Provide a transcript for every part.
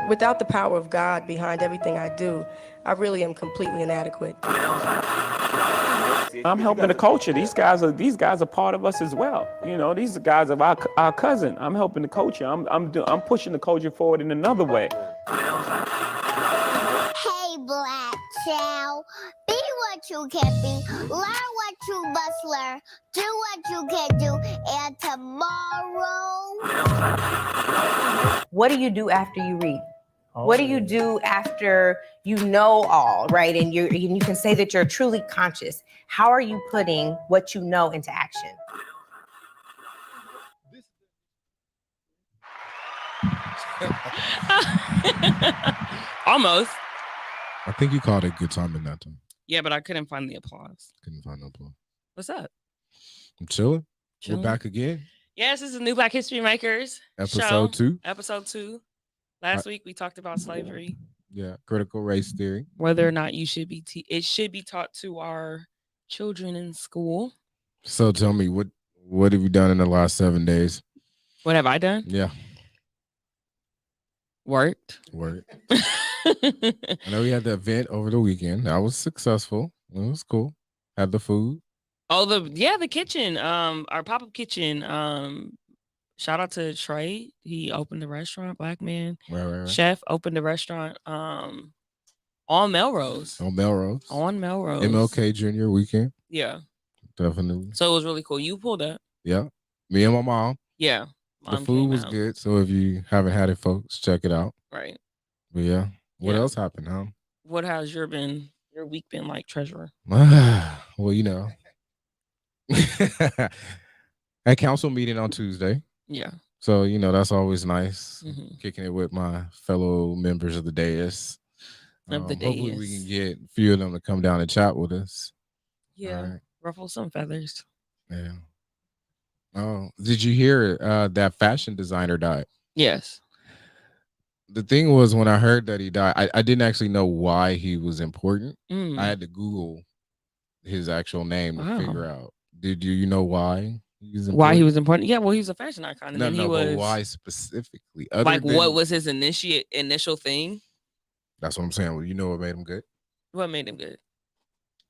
Without the power of God behind everything I do, I really am completely inadequate. I'm helping the culture. These guys are part of us as well. You know, these guys are our cousin. I'm helping the culture. I'm pushing the culture forward in another way. Hey, black child, be what you can be, learn what you must learn, do what you can do, and tomorrow. What do you do after you read? What do you do after you know all, right? And you can say that you're truly conscious. How are you putting what you know into action? Almost. I think you called it good timing that time. Yeah, but I couldn't find the applause. Couldn't find no applause. What's up? I'm chilling. Chilling. We're back again. Yes, this is New Black History Makers Episode 2. Episode 2. Last week we talked about slavery. Yeah, critical race theory. Whether or not you should be it should be taught to our children in school. So tell me, what have you done in the last 7 days? What have I done? Yeah. Worked. I know we had the event over the weekend. That was successful. It was cool. Had the food. Oh, the kitchen. Our pop-up kitchen. Shout out to Trey. He opened the restaurant, black man. Right. Chef opened the restaurant on Melrose. On Melrose. MLK Jr. weekend. Yeah. Definitely. So it was really cool. You pulled up. Yeah. Me and my mom. Yeah. The food was good. So if you haven't had it, folks, check it out. Right. But yeah. What else happened, huh? What has your week been like, Treasurer? Well, you know. At council meeting on Tuesday. Yeah. So, you know, that's always nice. Mm-hmm. Kicking it with my fellow members of the dais. Hopefully we can get a few of them to come down and chat with us. Yeah. Right. Ruffle some feathers. Yeah. Oh, did you hear that fashion designer died? Yes. The thing was, when I heard that he died, I didn't actually know why he was important. Mm. I had to Google his actual name to figure out. Did you know why? Why he was important? Yeah, well, he was a fashion icon. And but why specifically? What was his initial thing? That's what I'm saying. Well, you know what made him good? What made him good?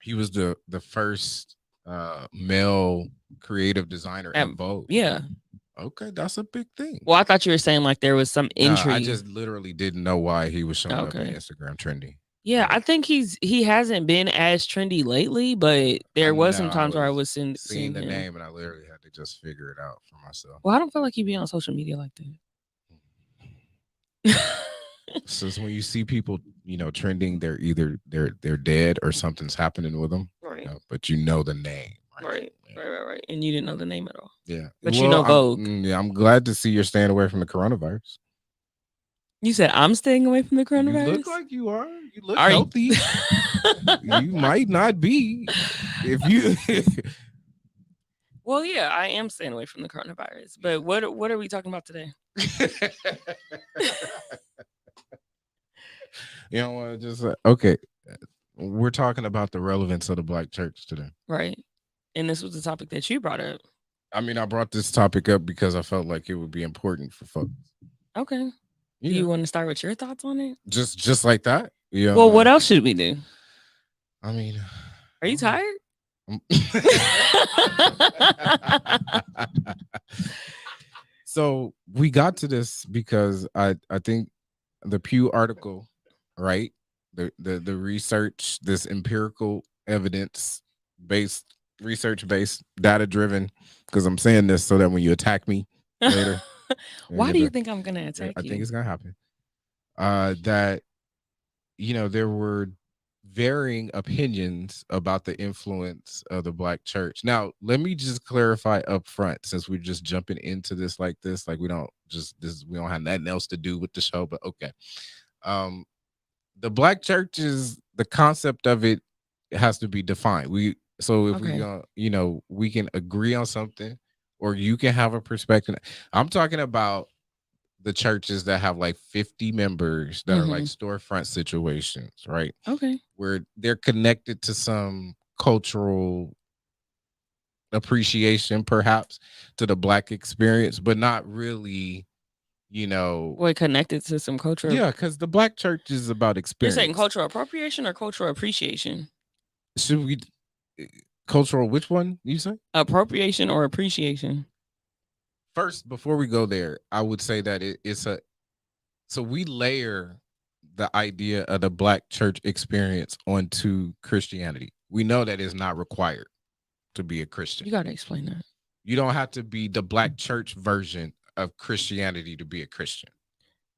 He was the first male creative designer at Vogue. Yeah. Okay, that's a big thing. Well, I thought you were saying like there was some intrigue. I just literally didn't know why he was showing up on Instagram trendy. Yeah, I think he hasn't been as trendy lately, but there was some times where I was seeing the him. name, and I literally had to just figure it out for myself. Well, I don't feel like he'd be on social media like that. So when you see people, you know, trending, they're either they're dead or something's happening with them. Right. You know, but you know the name. Right. And you didn't know the name at all. Yeah. But you know Vogue. I'm glad to see you're staying away from the coronavirus. You said I'm staying away from the coronavirus? You look like you are. You look healthy. You might not be if you Well, yeah, I am staying away from the coronavirus. But what are we talking about today? You know what? Just okay. We're talking about the relevance of the Black church today. Right. And this was the topic that you brought up. I mean, I brought this topic up because I felt like it would be important for folks. Okay. Do you want to start with your thoughts on it? Just like that? Yeah. Well, what else should we do? I mean, are you tired? So we got to this because I think the Pew article, right? The research, this empirical evidence based, research based, data driven, because I'm saying this so that when you attack me later. Why do you think I'm gonna attack you? I think it's gonna happen. That, you know, there were varying opinions about the influence of the Black church. Now, let me just clarify up front, since we're just jumping into this, like we don't have nothing else to do with the show, but okay. The Black church is, the concept of it has to be defined. We we can agree on something, or you can have a perspective. I'm talking about the churches that have like 50 members that are like storefront situations, right? Okay. Where they're connected to some cultural appreciation, perhaps, to the Black experience, but not really, you know, Boy, connected to some cultural. yeah, because the black church is about You're experience. saying cultural appropriation or cultural appreciation? Should we cultural? Which one you say? Appropriation or appreciation? First, before we go there, I would say that so we layer the idea of the black church experience onto Christianity. We know that it's not required to be a Christian. You got to explain that. You don't have to be the black church version of Christianity to be a Christian.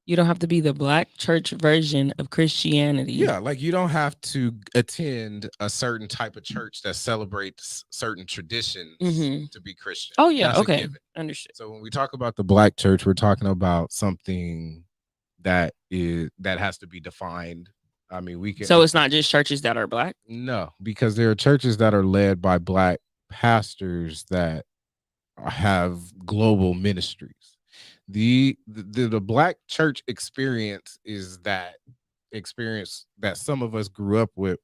You don't have to be the black church version of Christianity. Yeah, like you don't have to attend a certain type of church that celebrates certain traditions to be Christian. Oh yeah, That's a okay, given. understood. So when we talk about the black church, we're talking about something that has to be defined. I mean, we can. So it's not just churches that are black. No, because there are churches that are led by black pastors that have global ministries. The black church experience is that experience that some of us grew up with,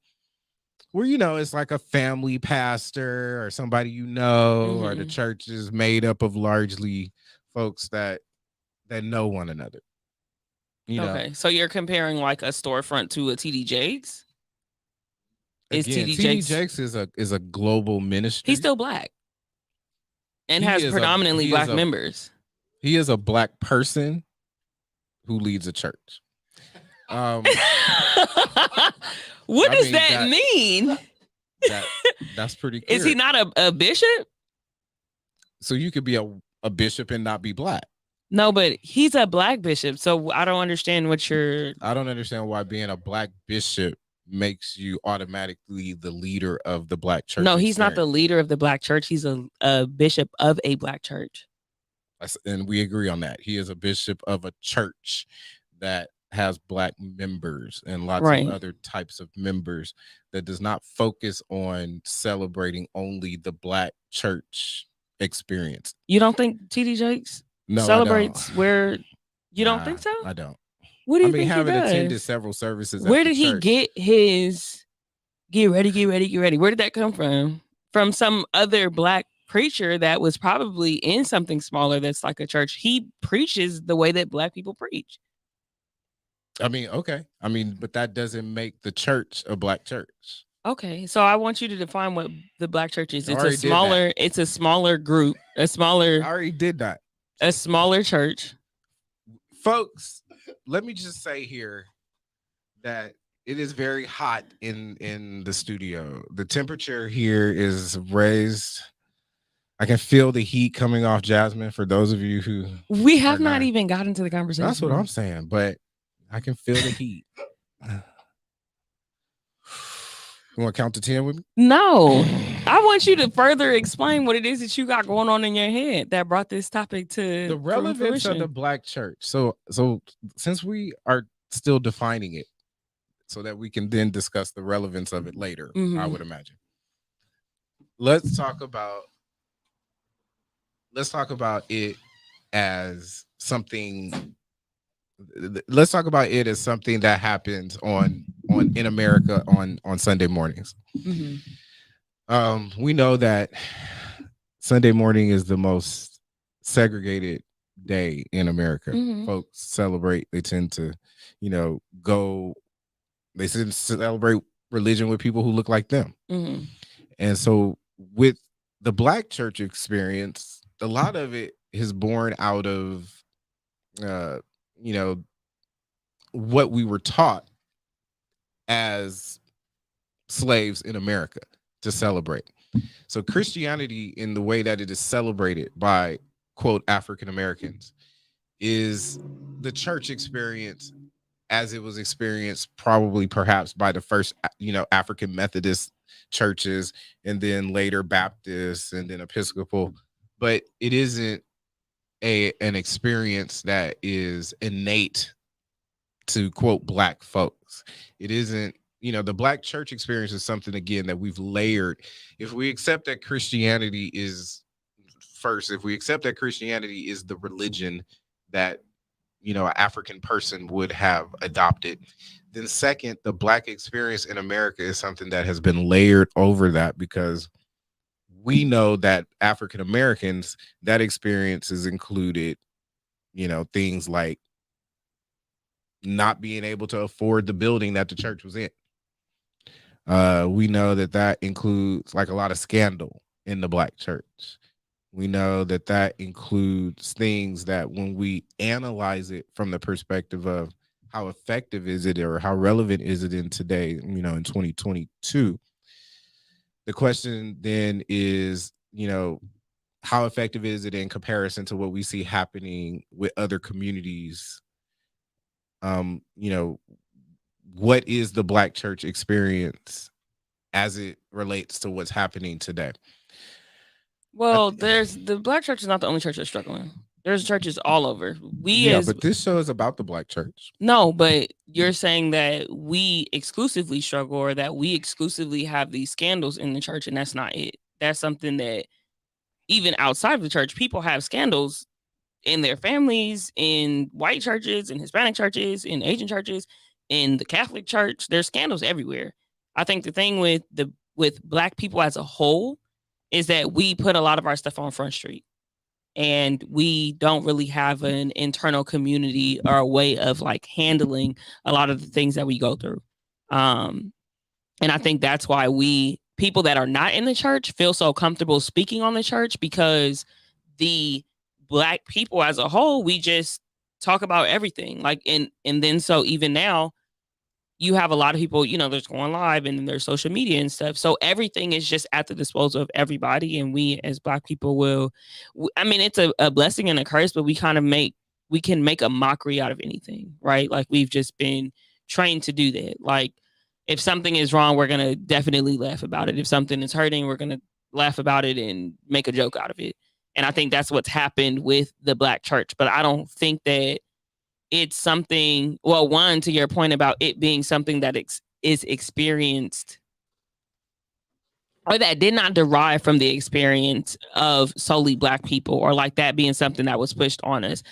where it's like a family pastor or somebody or the church is made up of largely folks that know one another. Okay, so you're comparing like a storefront to a TD Jakes? TD Jakes is a global ministry. He's still black and has predominantly black members. He is a black person who leads a church. What does that mean? That's pretty clear. Is he not a bishop? So you could be a bishop and not be black. No, but he's a black bishop. So I don't understand I don't understand why being a black bishop makes you automatically the leader of the black church. No, he's not the leader of the black church. He's a bishop of a black church. And we agree on that. He is a bishop of a church that has black members and lots of other types of members, that does not focus on celebrating only the black church experience. You don't think TD Jakes celebrates where you don't think so? I don't. What do you think having he does? attended several services. Where did he get his get ready? Where did that come from? From some other black preacher that was probably in something smaller that's like a church. He preaches the way that black people preach. I mean, okay. I mean, but that doesn't make the church a black church. Okay, so I want you to define what the black church is. It's a smaller group, I already did that. A smaller church. Folks, let me just say here that it is very hot in the studio. The temperature here is raised. I can feel the heat coming off Jasmine. For those of you who we have not even got into the conversation. That's what I'm saying, but I can feel the heat. You want to count to 10 with me? No, I want you to further explain what it is that you got going on in your head that brought this topic to the relevance of the black church. So since we are still defining it, so that we can then discuss the relevance of it later, I would imagine. Let's talk about it as something. Let's talk about it as something that happens in America on Sunday mornings. We know that Sunday morning is the most segregated day in America. Folks celebrate. They tend to, they tend to celebrate religion with people who look like them. And so with the black church experience, a lot of it is born out of, what we were taught as slaves in America to celebrate. So Christianity, in the way that it is celebrated by, quote, African Americans, is the church experience as it was experienced probably perhaps by the first, African Methodist churches, and then later Baptists, and then Episcopal. But it isn't an experience that is innate to, quote, black folks. It isn't, the black church experience is something, again, that we've layered. If we accept that Christianity is the religion that, an African person would have adopted, then second, the black experience in America is something that has been layered over that, because we know that African Americans, that experience is included things like not being able to afford the building that the church was in. We know that includes like a lot of scandal in the Black church. We know that includes things that when we analyze it from the perspective of how effective is it or how relevant is it in today, in 2022, the question then is, how effective is it in comparison to what we see happening with other communities? What is the Black church experience as it relates to what's happening today? Well, the Black church is not the only church that's struggling. There's churches all over. But this show is about the Black church. No, but you're saying that we exclusively struggle or that we exclusively have these scandals in the church, and that's not it. That's something that even outside of the church, people have scandals in their families, in white churches, in Hispanic churches, in Asian churches, in the Catholic church. There's scandals everywhere. I think the thing with Black people as a whole is that we put a lot of our stuff on Front Street, and we don't really have an internal community or a way of like handling a lot of the things that we go through. And I think that's why people that are not in the church feel so comfortable speaking on the church, because the Black people as a whole, we just talk about everything. Like, and then so even now, you have a lot of people, there's going live and there's social media and stuff. So everything is just at the disposal of everybody. And we as Black people it's a blessing and a curse, but we can make a mockery out of anything, right? Like, we've just been trained to do that. Like, if something is wrong, we're going to definitely laugh about it. If something is hurting, we're going to laugh about it and make a joke out of it. And I think that's what's happened with the Black church. But I don't think that it's something, well, one, to your point about it being something that is experienced or that did not derive from the experience of solely Black people, or like that being something that was pushed on us.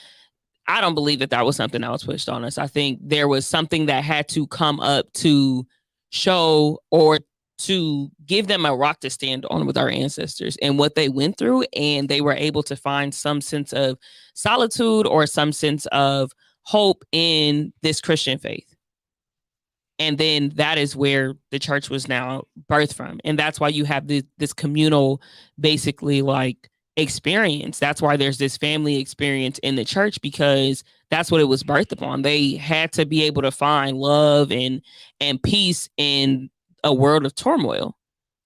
I don't believe that was something that was pushed on us. I think there was something that had to come up to show or to give them a rock to stand on with our ancestors and what they went through. And they were able to find some sense of solitude or some sense of hope in this Christian faith. And then that is where the church was now birthed from. And that's why you have this communal, basically, like, experience. That's why there's this family experience in the church, because that's what it was birthed upon. They had to be able to find love and peace in a world of turmoil.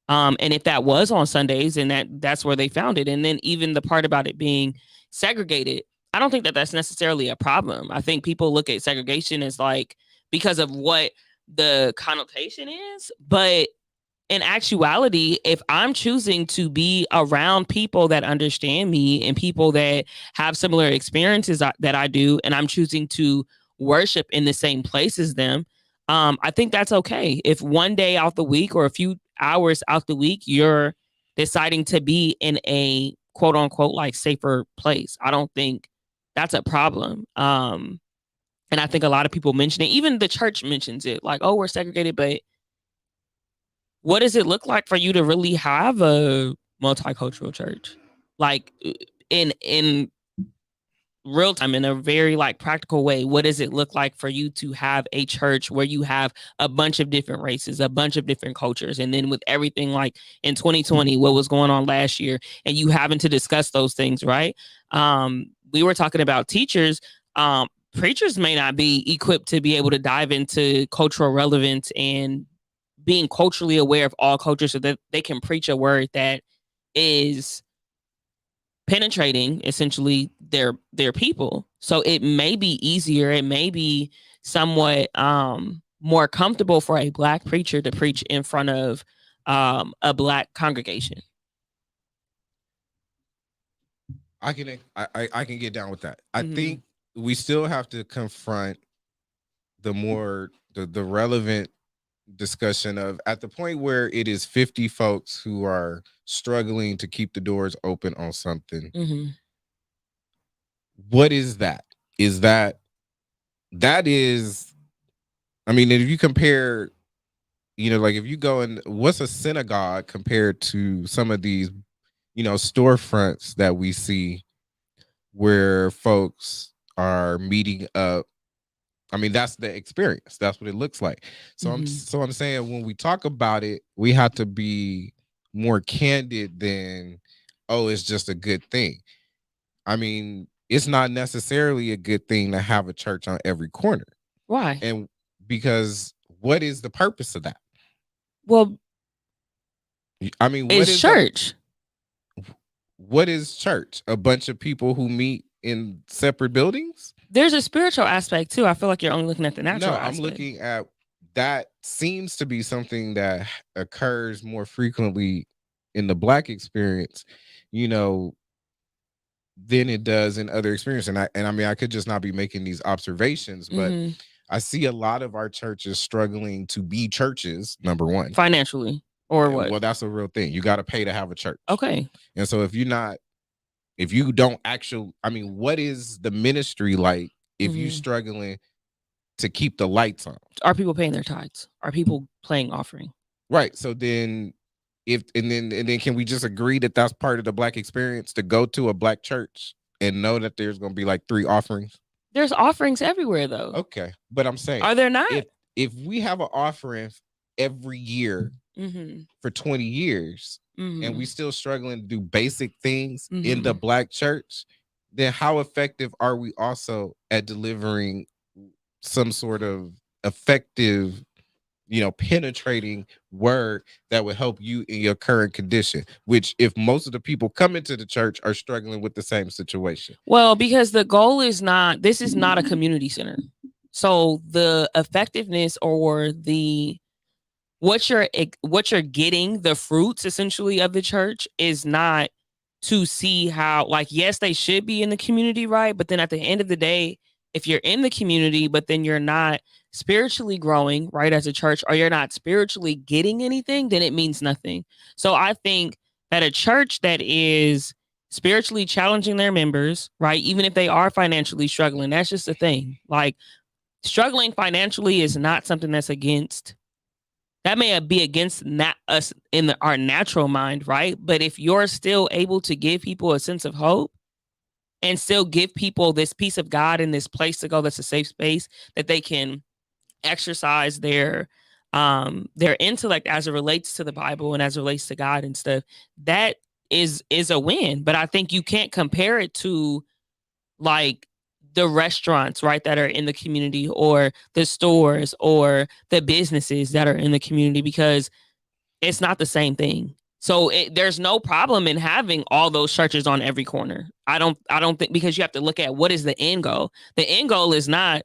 And if that was on Sundays, and that's where they found it. And then even the part about it being segregated, I don't think that that's necessarily a problem. I think people look at segregation as like, because of what the connotation is, but in actuality, if I'm choosing to be around people that understand me and people that have similar experiences that I do, and I'm choosing to worship in the same place as them, I think that's okay. If one day out the week or a few hours out the week, you're deciding to be in a quote unquote like safer place, I don't think that's a problem. And I think a lot of people mention it. Even the church mentions it, like, oh, we're segregated, but what does it look like for you to really have a multicultural church? Like, in real time, in a very like practical way, what does it look like for you to have a church where you have a bunch of different races, a bunch of different cultures? And then with everything like in 2020, what was going on last year, and you having to discuss those things, right? We were talking about teachers. Preachers may not be equipped to be able to dive into cultural relevance and being culturally aware of all cultures so that they can preach a word that is penetrating essentially their people. So it may be easier, it may be somewhat more comfortable for a Black preacher to preach in front of a Black congregation. I can get down with that. I think we still have to confront the relevant discussion of, at the point where it is 50 folks who are struggling to keep the doors open on something. What is that? That is, I mean, if you compare, like if you go in, what's a synagogue compared to some of these, storefronts that we see where folks are meeting up. I mean, that's the experience. That's what it looks like. So I'm saying when we talk about it, we have to be more candid than, oh, it's just a good thing. I mean, it's not necessarily a good thing to have a church on every corner. Why? And because what is the purpose of that? Well, I mean, what it's is church. what is church? A bunch of people who meet in separate buildings? There's a spiritual aspect too. I feel like you're only looking at the natural No, aspect. I'm looking at that seems to be something that occurs more frequently in the Black experience, you know, than it does in other experiences. And I mean, I could just not be making these observations, but I see a lot of our churches struggling to be churches, number one. Financially, or what? Well, that's a real thing. You got to pay to have a church. Okay. And so if you don't actually, I mean, what is the ministry like if you struggling to keep the lights on? Are people paying their tithes? Are people paying offering? Right. So then and then can we just agree that that's part of the Black experience, to go to a Black church and know that there's going to be like 3 offerings? There's offerings everywhere though. Okay. But I'm saying, are there not? If we have an offering every year for 20 years and we still struggling to do basic things in the Black church, then how effective are we also at delivering some sort of effective, you know, penetrating word that would help you in your current condition, which if most of the people coming to the church are struggling with the same situation? Well, because the goal is not, this is not a community center. So the effectiveness or what you're getting, the fruits essentially of the church, is not to see how, like, yes, they should be in the community, right? But then at the end of the day, if you're in the community, but then you're not spiritually growing, right, as a church, or you're not spiritually getting anything, then it means nothing. So I think that a church that is spiritually challenging their members, right, even if they are financially struggling, that's just a thing. Like, struggling financially is not something that's against. That may be against us in our natural mind, right? But if you're still able to give people a sense of hope and still give people this peace of God and this place to go that's a safe space that they can exercise their intellect as it relates to the Bible and as it relates to God and stuff, that is a win. But I think you can't compare it to like the restaurants, right, that are in the community, or the stores or the businesses that are in the community, because it's not the same thing. So there's no problem in having all those churches on every corner. I don't think, because you have to look at what is the end goal. The end goal is not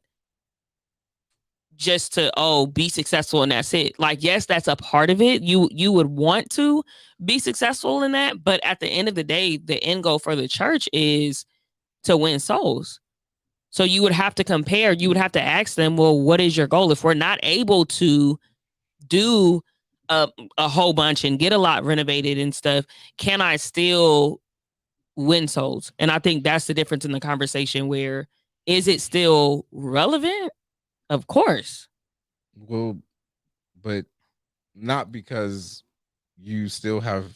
just to be successful and that's it. Like, yes, that's a part of it. You would want to be successful in that, but at the end of the day, the end goal for the church is to win souls. So you would have to compare, you would have to ask them, well, what is your goal? If we're not able to do a whole bunch and get a lot renovated and stuff, can I still win souls? And I think that's the difference in the conversation, where is it still relevant? Of course. Well, but not because you still have.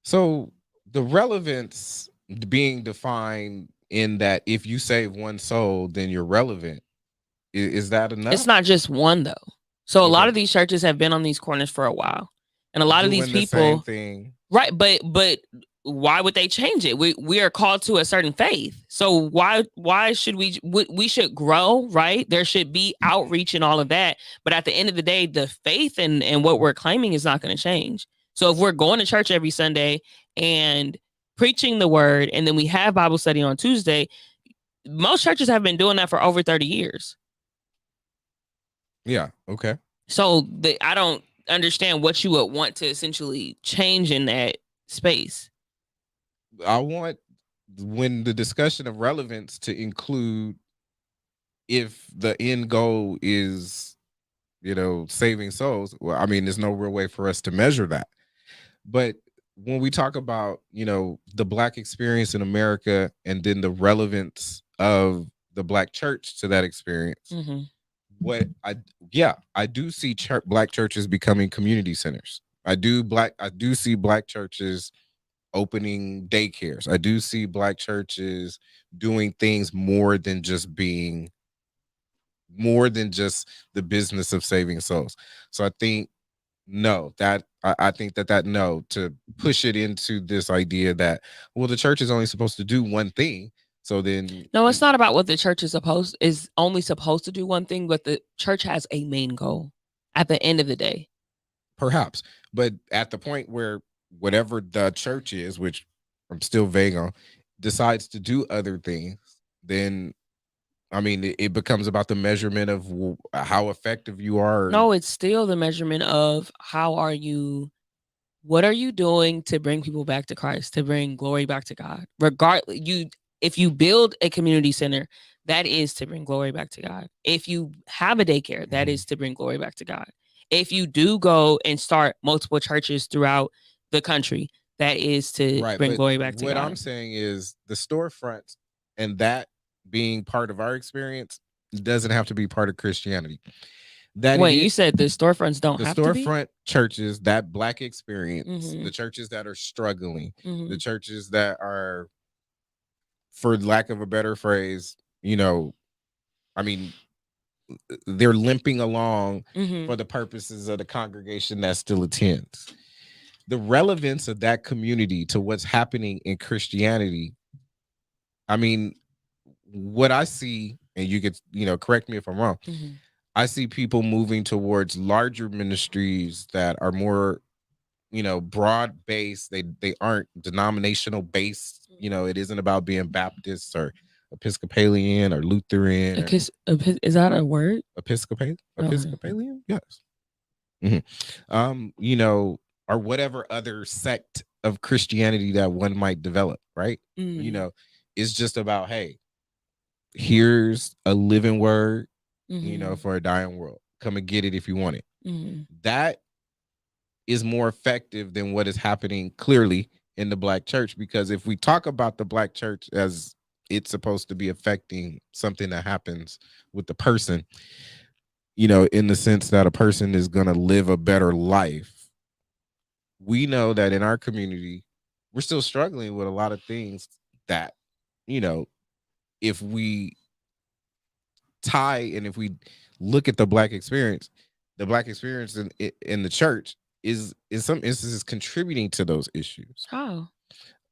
So the relevance being defined in that if you save one soul, then you're relevant. Is that enough? It's not just one though. So a lot of these churches have been on these corners for a while, and a lot of these people, same thing. Right? But why would they change it? We are called to a certain faith, so why should we should grow, right? There should be outreach and all of that, but at the end of the day, the faith and what we're claiming is not going to change. So if we're going to church every Sunday and preaching the word, and then we have Bible study on Tuesday, most churches have been doing that for over 30 years. Yeah. Okay. So I don't understand what you would want to essentially change in that space. I want, when the discussion of relevance, to include, if the end goal is, saving souls. Well, I mean, there's no real way for us to measure that. But when we talk about, the Black experience in America, and then the relevance of the Black church to that experience, I do see Black churches becoming community centers. I do see Black churches opening daycares. I do see Black churches doing things more than just the business of saving souls. So I think no, I think that no, to push it into this idea that, well, the church is only supposed to do one thing. So then No, it's not about what the church is only supposed to do one thing, but the church has a main goal at the end of the day. perhaps, but at the point where whatever the church is, which I'm still vague on, decides to do other things, then I mean, it becomes about the measurement of how effective you are. No, it's still the measurement of what are you doing to bring people back to Christ, to bring glory back to God? Regardless, if you build a community center, that is to bring glory back to God. If you have a daycare, that is to bring glory back to God. If you do go and start multiple churches throughout the country, that is to bring glory back to God. What I'm saying is the storefronts and that being part of our experience doesn't have to be part of Christianity. You said the storefronts don't have to be? The storefront churches, that Black experience, the churches that are struggling, the churches that are, for lack of a better phrase, I mean, they're limping along for the purposes of the congregation that still attends. The relevance of that community to what's happening in Christianity, I mean, what I see, and you could, correct me if I'm wrong, I see people moving towards larger ministries that are more, broad based. They aren't denominational based. It isn't about being Baptist or Episcopalian or Lutheran. Is that a word? Episcopalian? Yes. Or whatever other sect of Christianity that one might develop, right? It's just about, hey, here's a living word, for a dying world. Come and get it if you want it. That is more effective than what is happening clearly in the Black church, because if we talk about the Black church as it's supposed to be affecting something that happens with the person, in the sense that a person is going to live a better life, we know that in our community, we're still struggling with a lot of things that, if we tie and if we look at the Black experience in the church is in some instances contributing to those issues. How?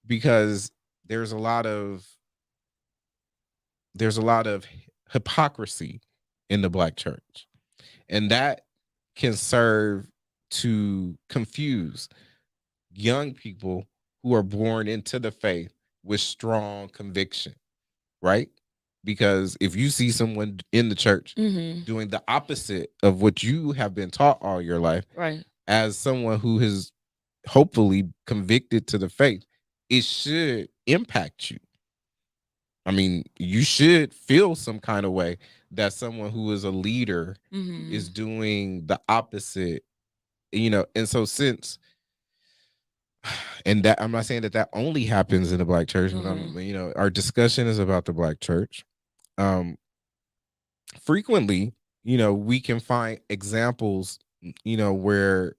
Because there's a lot of hypocrisy in the Black church, and that can serve to confuse young people who are born into the faith with strong conviction, right? Because if you see someone in the church doing the opposite of what you have been taught all your life, right, as someone who has hopefully convicted to the faith, it should impact you. I mean, you should feel some kind of way that someone who is a leader is doing the opposite, and so and that I'm not saying that only happens in the Black church, but our discussion is about the Black church. Frequently, we can find examples, where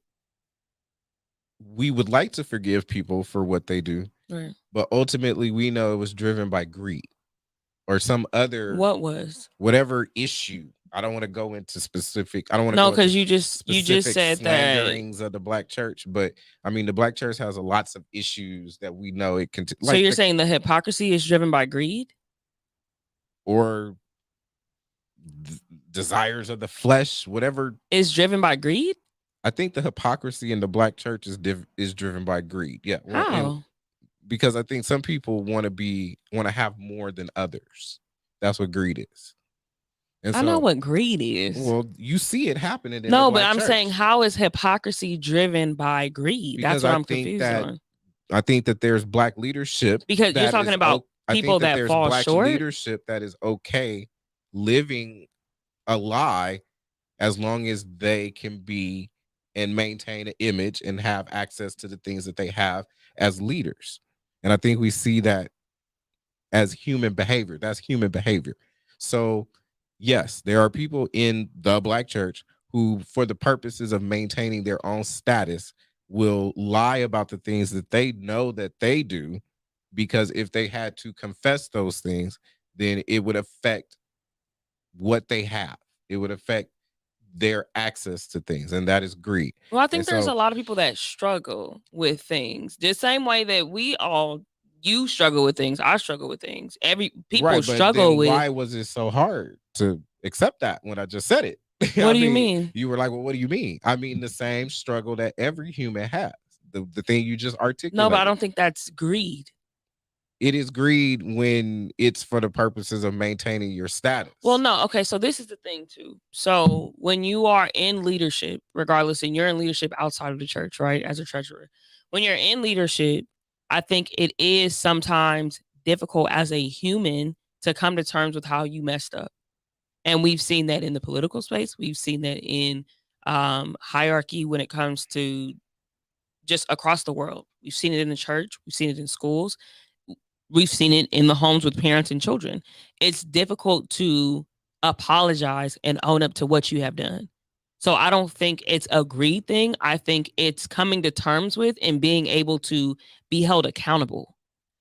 we would like to forgive people for what they do, right, but ultimately we know it was driven by greed or some other whatever issue. I don't want to go into specific. I don't want to. No, because you just said that of the Black church, but I mean the Black church has lots of issues that we know it can. So you're saying the hypocrisy is driven by greed or desires of the flesh, whatever is driven by greed? I think the hypocrisy in the Black church is driven by greed. Yeah. How? Because I think some people want to have more than others. That's what greed is. And I know what greed is. Well, you see it happening in no, the but Black I'm church. saying, how is hypocrisy driven by greed? Because that's what I'm confused on. I think that there's Black leadership. Because you're talking about people that fall Black short. Leadership that is okay living a lie as long as they can be and maintain an image and have access to the things that they have as leaders. And I think we see that as human behavior. That's human behavior. So yes, there are people in the Black church who, for the purposes of maintaining their own status, will lie about the things that they know that they do, because if they had to confess those things, then it would affect what they have. It would affect their access to things, and that is greed. Well, I think And there's so- a lot of people that struggle with things the same way that you struggle with things. I struggle with things. People Right, but struggle then with. why was it so hard to accept that when I just said it? What do you mean? You were like, well, what do you mean? I mean the same struggle that every human has. The thing you just articulated. No, but I don't think that's greed. It is greed when it's for the purposes of maintaining your status. Well, no. Okay, so this is the thing too. So when you are in leadership, regardless, and you're in leadership outside of the church, right, as a treasurer, when you're in leadership, I think it is sometimes difficult as a human to come to terms with how you messed up. And we've seen that in the political space. We've seen that in hierarchy when it comes to just across the world. We've seen it in the church. We've seen it in schools. We've seen it in the homes with parents and children. It's difficult to apologize and own up to what you have done. So I don't think it's a greed thing. I think it's coming to terms with and being able to be held accountable.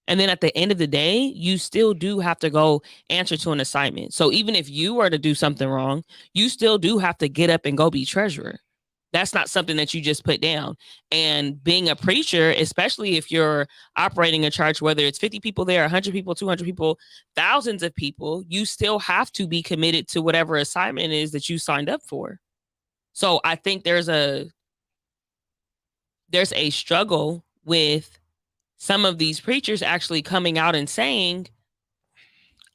And then at the end of the day, you still do have to go answer to an assignment. So even if you were to do something wrong, you still do have to get up and go be treasurer. That's not something that you just put down. And being a preacher, especially if you're operating a church, whether it's 50 people there, 100 people, 200 people, thousands of people, you still have to be committed to whatever assignment is that you signed up for. So I think there's a struggle with some of these preachers actually coming out and saying,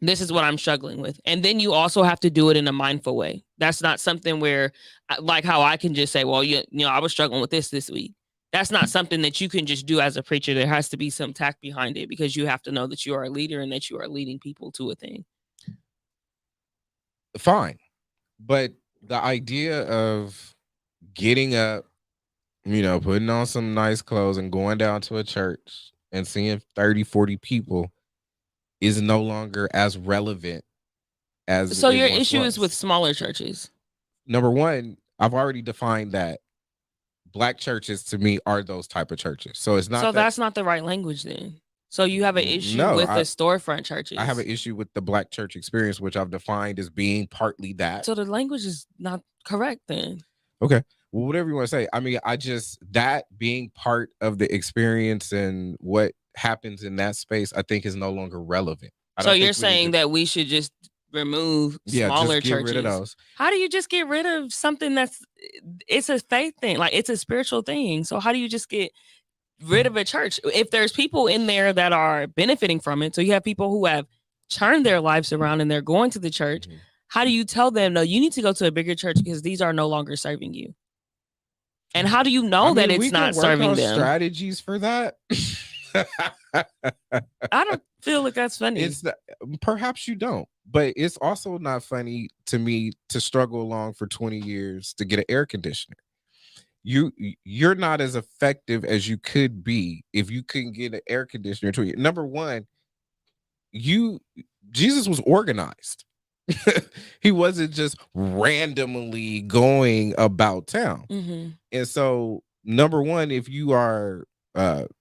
this is what I'm struggling with. And then you also have to do it in a mindful way. That's not something where, like how I can just say, well, you know, I was struggling with this week. That's not something that you can just do as a preacher. There has to be some tact behind it, because you have to know that you are a leader and that you are leading people to a thing. Fine. But the idea of getting up, you know, putting on some nice clothes and going down to a church and seeing 30, 40 people is no longer as relevant as. So it your once issue was. is with smaller churches. Number one, I've already defined that Black churches to me are those type of churches. So it's not. So that's not the right language then. So you have an issue No, with the storefront churches. I have an issue with the Black church experience, which I've defined as being partly that. So the language is not correct then. Okay. Well, whatever you want to say. I mean, that being part of the experience and what happens in that space, I think is no longer relevant. So you're saying that we should just remove smaller just get churches? rid of those. How do you just get rid of something it's a faith thing, like it's a spiritual thing? So how do you just get rid of a church if there's people in there that are benefiting from it? So you have people who have turned their lives around and they're going to the church. Mhm. How do you tell them, no, you need to go to a bigger church because these are no longer serving you? And how do you know that it's not serving them? Strategies for that. I don't feel like that's funny. Perhaps you don't, but it's also not funny to me to struggle along for 20 years to get an air conditioner. You're not as effective as you could be if you couldn't get an air conditioner. Number one, Jesus was organized. He wasn't just randomly going about town. Mhm. And so, number one, if you are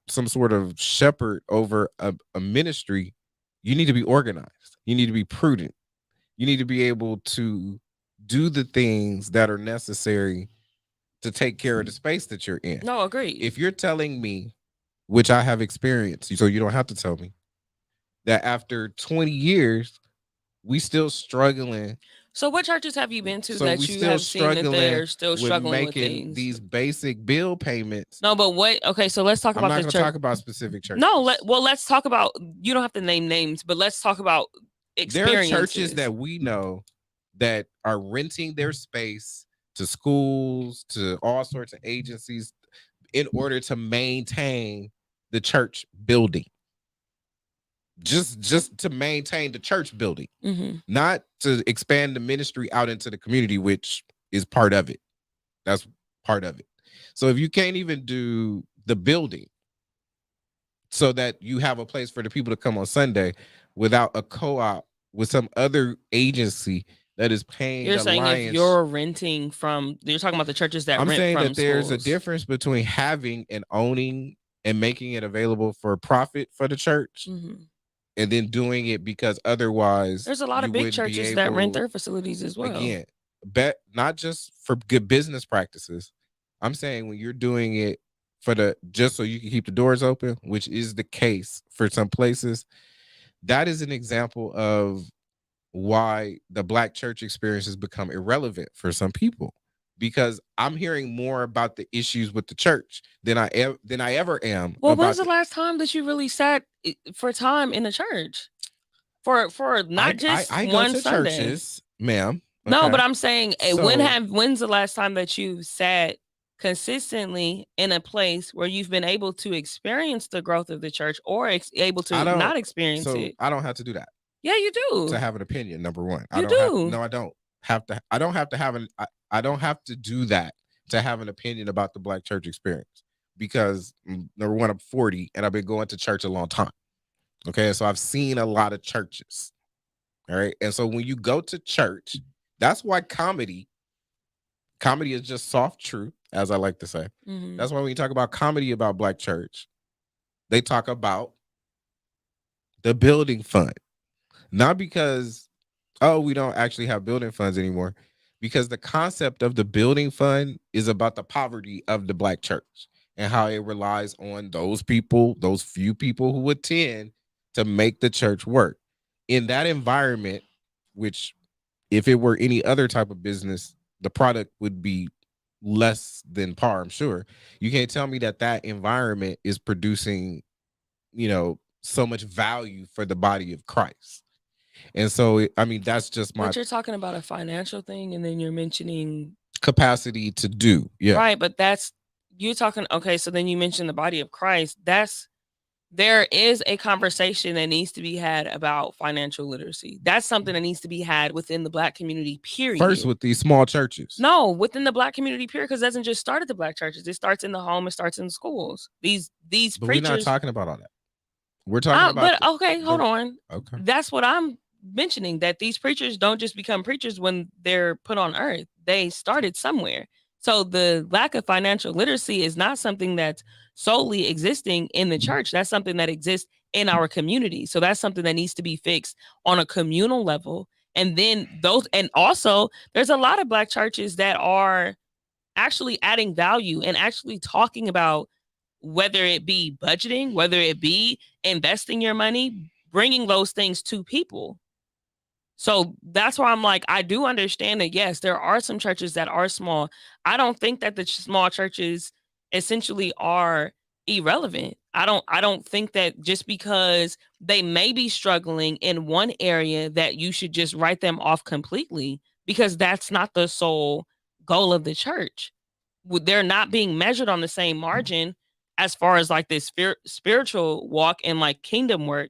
some sort of shepherd over a ministry, you need to be organized. You need to be prudent. You need to be able to do the things that are necessary to take care of the space that you're in. No, agree. If you're telling me, which I have experienced, so you don't have to tell me, that after 20 years, we still struggling. So what churches have you been to So that we you still have seen that they're struggling still struggling with making things? these basic bill payments. No, but what? Okay, so let's talk I'm about not the going to church. talk about specific churches. No, let's talk about. You don't have to name names, but let's talk about There experiences. are churches that we know that are renting their space to schools, to all sorts of agencies in order to maintain the church building. Just to maintain the church building, Mhm. not to expand the ministry out into the community, which is part of it. That's part of it. So if you can't even do the building so that you have a place for the people to come on Sunday without a co-op with some other agency that is paying You're the saying lion's. if you're renting from, you're talking about the churches that I'm rent saying from that there's a schools. difference between having and owning and making it available for profit for the church, Mhm. and then doing it because otherwise There's a lot you of big wouldn't be churches that rent able- their facilities as well. Again, bet not just for good business practices. I'm saying when you're doing it for just so you can keep the doors open, which is the case for some places, that is an example of why the Black church experience has become irrelevant for some people, because I'm hearing more about the issues with the church than I ever am. Well, about when's the last time that you really sat for time in a church for not just I go one to Sunday? churches, ma'am. No, okay? but I'm saying, So- when's the last time that you sat consistently in a place where you've been able to experience the growth of the church, or able to I don't- not experience so it? I don't have to do that Yeah, you do. to have an opinion. Number one, You I don't have, do. no, I don't have to. I don't have to have an. I don't have to do that to have an opinion about the Black church experience, because number one, I'm 40 and I've been going to church a long time. Okay, so I've seen a lot of churches. All right, and so when you go to church, that's why comedy is just soft truth, as I like to say. Mhm. That's why when you talk about comedy about Black church, they talk about the building fund. Not because, oh, we don't actually have building funds anymore, because the concept of the building fund is about the poverty of the Black church and how it relies on those people, those few people who attend, to make the church work. In that environment, which if it were any other type of business, the product would be less than par, I'm sure. You can't tell me that that environment is producing, so much value for the body of Christ. And so, I mean, that's just my But you're talking about a financial thing, and then you're mentioning capacity to do. Yeah. right. But you're talking. Okay, so then you mentioned the body of Christ. There is a conversation that needs to be had about financial literacy. That's something that needs to be had within the Black community, period. First with these small churches. No, within the Black community, period, because it doesn't just start at the Black churches. It starts in the home. It starts in the schools. These But preachers. we're not talking about all that. We're talking about. But okay, hold on. Okay. That's what I'm mentioning, that these preachers don't just become preachers when they're put on earth. They started somewhere. So the lack of financial literacy is not something that's solely existing in the church. That's something that exists in our community. So that's something that needs to be fixed on a communal level. And then and also there's a lot of Black churches that are actually adding value and actually talking about, whether it be budgeting, whether it be investing your money, bringing those things to people. So that's why I'm like, I do understand that, yes, there are some churches that are small. I don't think that the small churches essentially are irrelevant. I don't think that just because they may be struggling in one area that you should just write them off completely, because that's not the sole goal of the church. They're not being measured on the same margin as far as like this spiritual walk and like kingdom work.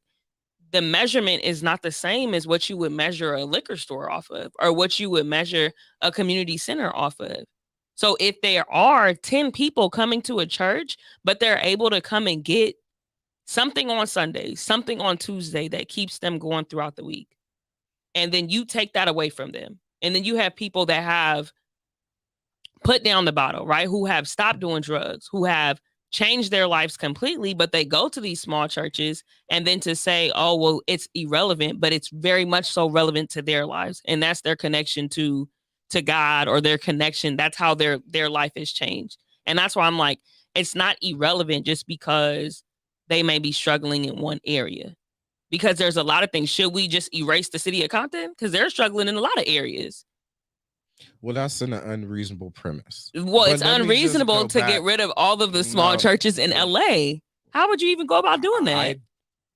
The measurement is not the same as what you would measure a liquor store off of, or what you would measure a community center off of. So if there are 10 people coming to a church, but they're able to come and get something on Sunday, something on Tuesday that keeps them going throughout the week, and then you take that away from them, and then you have people that have put down the bottle, right? Who have stopped doing drugs, who have changed their lives completely, but they go to these small churches, and then to say, oh, well, it's irrelevant, but it's very much so relevant to their lives. And that's their connection to God, or their connection. That's how their life has changed. And that's why I'm like, it's not irrelevant just because they may be struggling in one area, because there's a lot of things. Should we just erase the city of Compton? Because they're struggling in a lot of areas. Well, that's an unreasonable premise. Well, But it's let me just unreasonable go to back. get rid of all of the small No. churches in LA. How would you even go about doing that?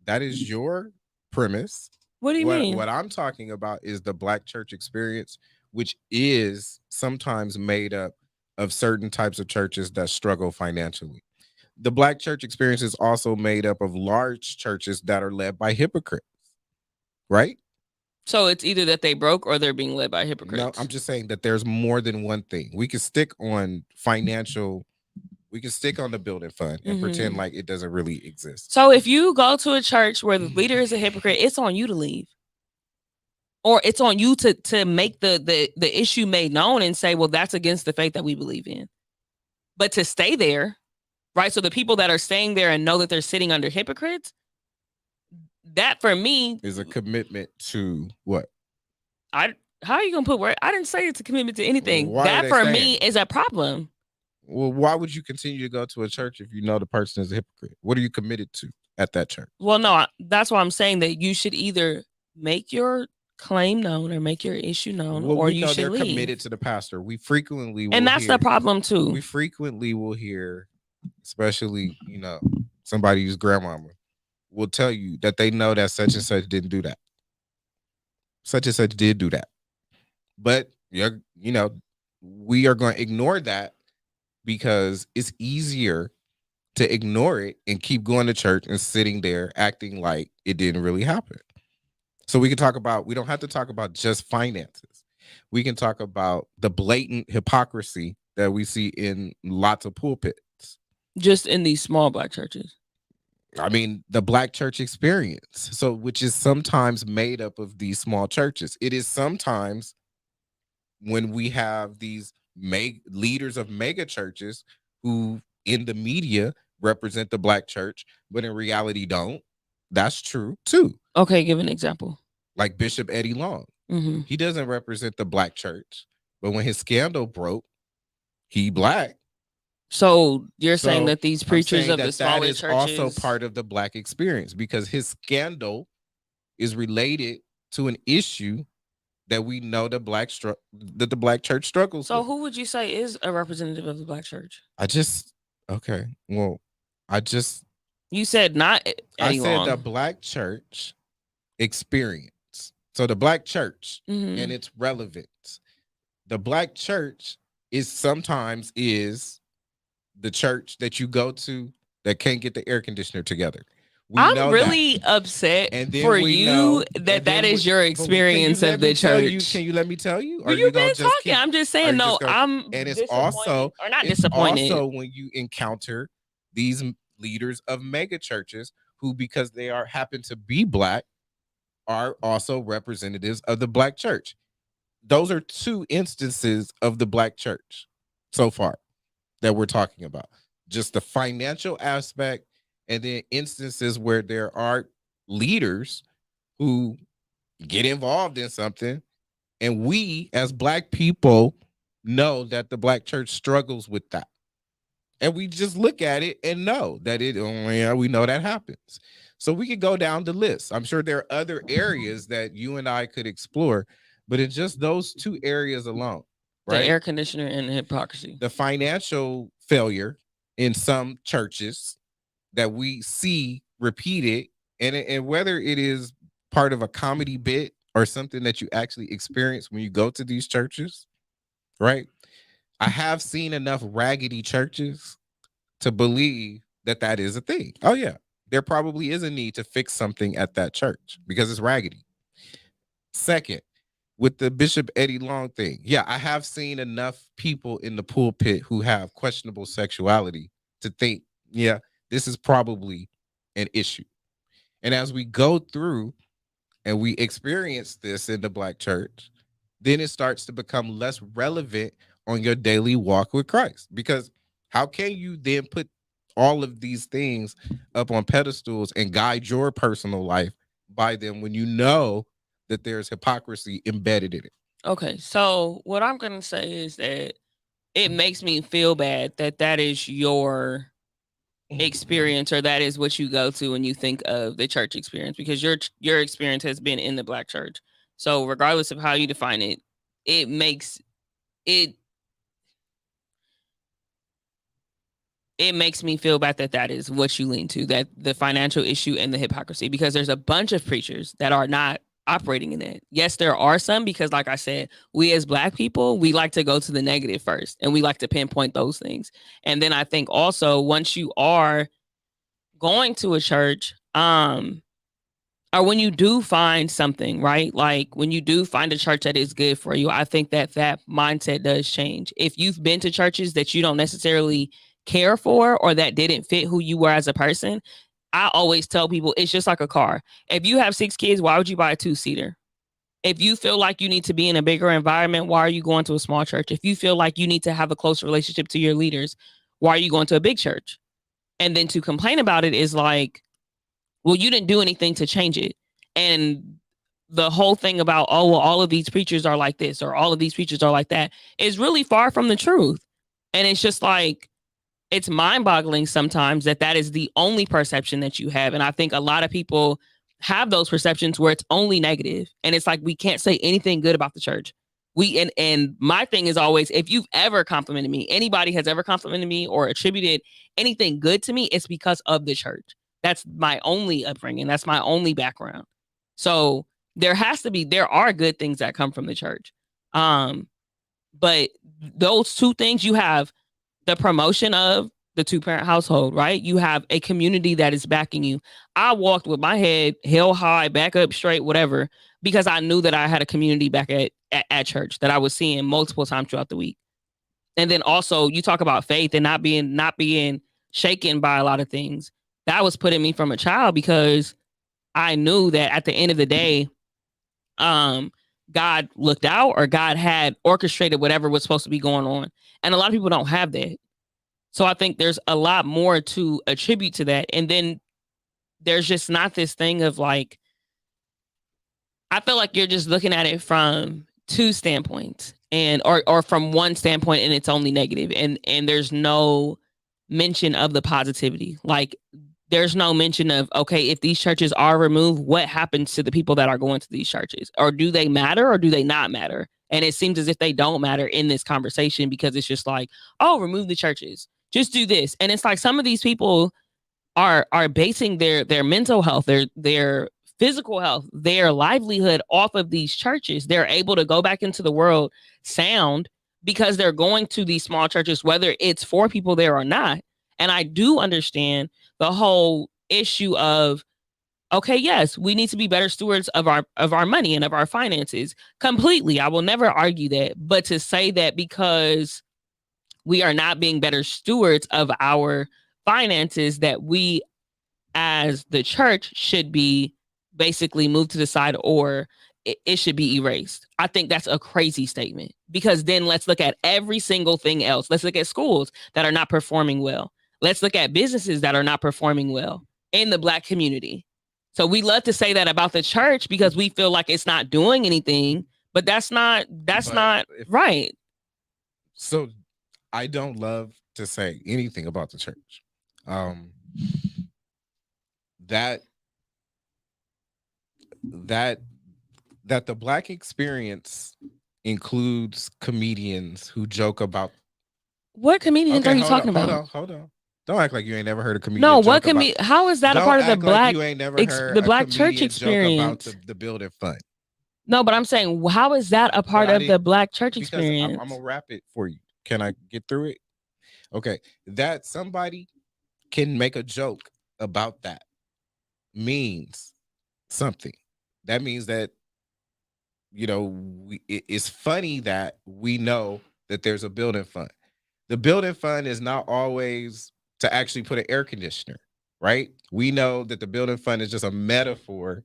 That is your premise. What do you mean? What I'm talking about is the Black church experience, which is sometimes made up of certain types of churches that struggle financially. The Black church experience is also made up of large churches that are led by hypocrites, right? So it's either that they broke or they're being led by hypocrites. No, I'm just saying that there's more than one thing. We can stick on financial, we can stick on the building fund and pretend like it doesn't really exist. So if you go to a church where the leader is a hypocrite, it's on you to leave. or it's on you to make the issue made known and say, well, that's against the faith that we believe in. But to stay there, right? So the people that are staying there and know that they're sitting under hypocrites, that for me Is a commitment to what? how are you gonna put word? I didn't say it's a commitment to anything. Why are That they for saying? me is a problem. Well, why would you continue to go to a church if you know the person is a hypocrite? What are you committed to at that church? Well, no, that's why I'm saying that you should either make your claim known or make your issue known, Well, or we you know should they're leave. committed to the pastor. We frequently will And that's hear, the problem too. we frequently will hear, especially, you know, somebody whose grandmama will tell you that they know that such and such didn't do that. Such and such did do that. But you know, we are going to ignore that because it's easier to ignore it and keep going to church and sitting there acting like it didn't really happen. So we can talk about, we don't have to talk about just finances. We can talk about the blatant hypocrisy that we see in lots of pulpits. Just in these small black churches. I mean, the black church experience. So, which is sometimes made up of these small churches. It is sometimes when we have these leaders of mega churches who in the media represent the black church, but in reality don't. That's true too. Okay, give an example. Like Bishop Eddie Long. Mm-hmm. He doesn't represent the black church, but when his scandal broke, he black. So you're saying So that these preachers of the that smaller is churches also part of the black experience because his scandal is related to an issue that we know the black church struggles So with. who would you say is a representative of the black church? You said not Eddie I said Long. the black church experience. So the black church Mhm. and its relevance. The black church sometimes the church that you go to that can't get the air conditioner together. I'm really upset And then for we you know- that and then is we- your but can you experience let of me the tell you- church. Can you let me tell you? Well, you've been talking. I'm just saying, no, I'm and it's disappointed, also or not it's disappointed. also when you encounter these leaders of mega churches who, because they happen to be black, are also representatives of the black church. Those are two instances of the black church so far that we're talking about. Just the financial aspect, and then instances where there are leaders who get involved in something, and we as black people know that the black church struggles with that. And we just look at it and know that we know that happens. So we could go down the list. I'm sure there are other areas that you and I could explore, but in just those two areas alone, The right? air conditioner and the hypocrisy. The financial failure in some churches that we see repeated, and whether it is part of a comedy bit or something that you actually experience when you go to these churches, right? I have seen enough raggedy churches to believe that is a thing. Oh yeah, there probably is a need to fix something at that church because it's raggedy. Second, with the Bishop Eddie Long thing, yeah, I have seen enough people in the pulpit who have questionable sexuality to think, yeah, this is probably an issue. And as we go through and we experience this in the black church, then it starts to become less relevant on your daily walk with Christ. Because how can you then put all of these things up on pedestals and guide your personal life by them when you know that there's hypocrisy embedded in it? Okay, so what I'm going to say is that it makes me feel bad that is your experience, or that is what you go to when you think of the church experience, because your experience has been in the black church. So regardless of how you define it, it makes me feel bad that is what you lean to, that the financial issue and the hypocrisy, because there's a bunch of preachers that are not operating in that. Yes, there are some, because like I said, we as black people, we like to go to the negative first and we like to pinpoint those things. And then I think also once you are going to a church, or when you do find something, right? Like when you do find a church that is good for you, I think that mindset does change. If you've been to churches that you don't necessarily care for, or that didn't fit who you were as a person, I always tell people it's just like a car. If you have 6 kids, why would you buy a 2-seater? If you feel like you need to be in a bigger environment, why are you going to a small church? If you feel like you need to have a close relationship to your leaders, why are you going to a big church? And then to complain about it is like, well, you didn't do anything to change it. And the whole thing about, oh, well, all of these preachers are like this or all of these preachers are like that is really far from the truth. And it's just like, it's mind-boggling sometimes that is the only perception that you have. And I think a lot of people have those perceptions where it's only negative. And it's like, we can't say anything good about the church. And my thing is always, if you've ever complimented me, anybody has ever complimented me or attributed anything good to me, it's because of the church. That's my only upbringing. That's my only background. So there are good things that come from the church. But those two things, you have the promotion of the two-parent household, right? You have a community that is backing you. I walked with my head held high, back up straight, whatever, because I knew that I had a community back at church that I was seeing multiple times throughout the week. And then also you talk about faith and not being shaken by a lot of things. That was put in me from a child because I knew that at the end of the day, God looked out or God had orchestrated whatever was supposed to be going on. And a lot of people don't have that. So I think there's a lot more to attribute to that. And then there's just not this thing of like, I feel like you're just looking at it from two standpoints and or from one standpoint and it's only negative. And there's no mention of the positivity. Like there's no mention of, okay, if these churches are removed, what happens to the people that are going to these churches? Or do they matter or do they not matter? And it seems as if they don't matter in this conversation because it's just like, oh, remove the churches. Just do this. And it's like some of these people are basing their mental health, their physical health, their livelihood off of these churches. They're able to go back into the world sound because they're going to these small churches, whether it's for people there or not. And I do understand the whole issue of, okay, yes, we need to be better stewards of our money and of our finances. Completely. I will never argue that. But to say that because we are not being better stewards of our finances, that we as the church should be basically moved to the side or it should be erased. I think that's a crazy statement because then let's look at every single thing else. Let's look at schools that are not performing well. Let's look at businesses that are not performing well in the Black community. So we love to say that about the church because we feel like it's not doing anything, but that's not right. So I don't love to say anything about the church. That the Black experience includes comedians who joke about. What comedians are you talking about? Hold on. Don't act like you ain't never heard a comedian. No, what comedian? How is that a part of the Black? You ain't never heard the Black church experience about the building fund. No, but I'm saying, how is that a part of the Black church experience? I'm gonna wrap it for you. Can I get through it? Okay, that somebody can make a joke about that means something. That means that, you know, it's funny that we know that there's a building fund. The building fund is not always to actually put an air conditioner, right? We know that the building fund is just a metaphor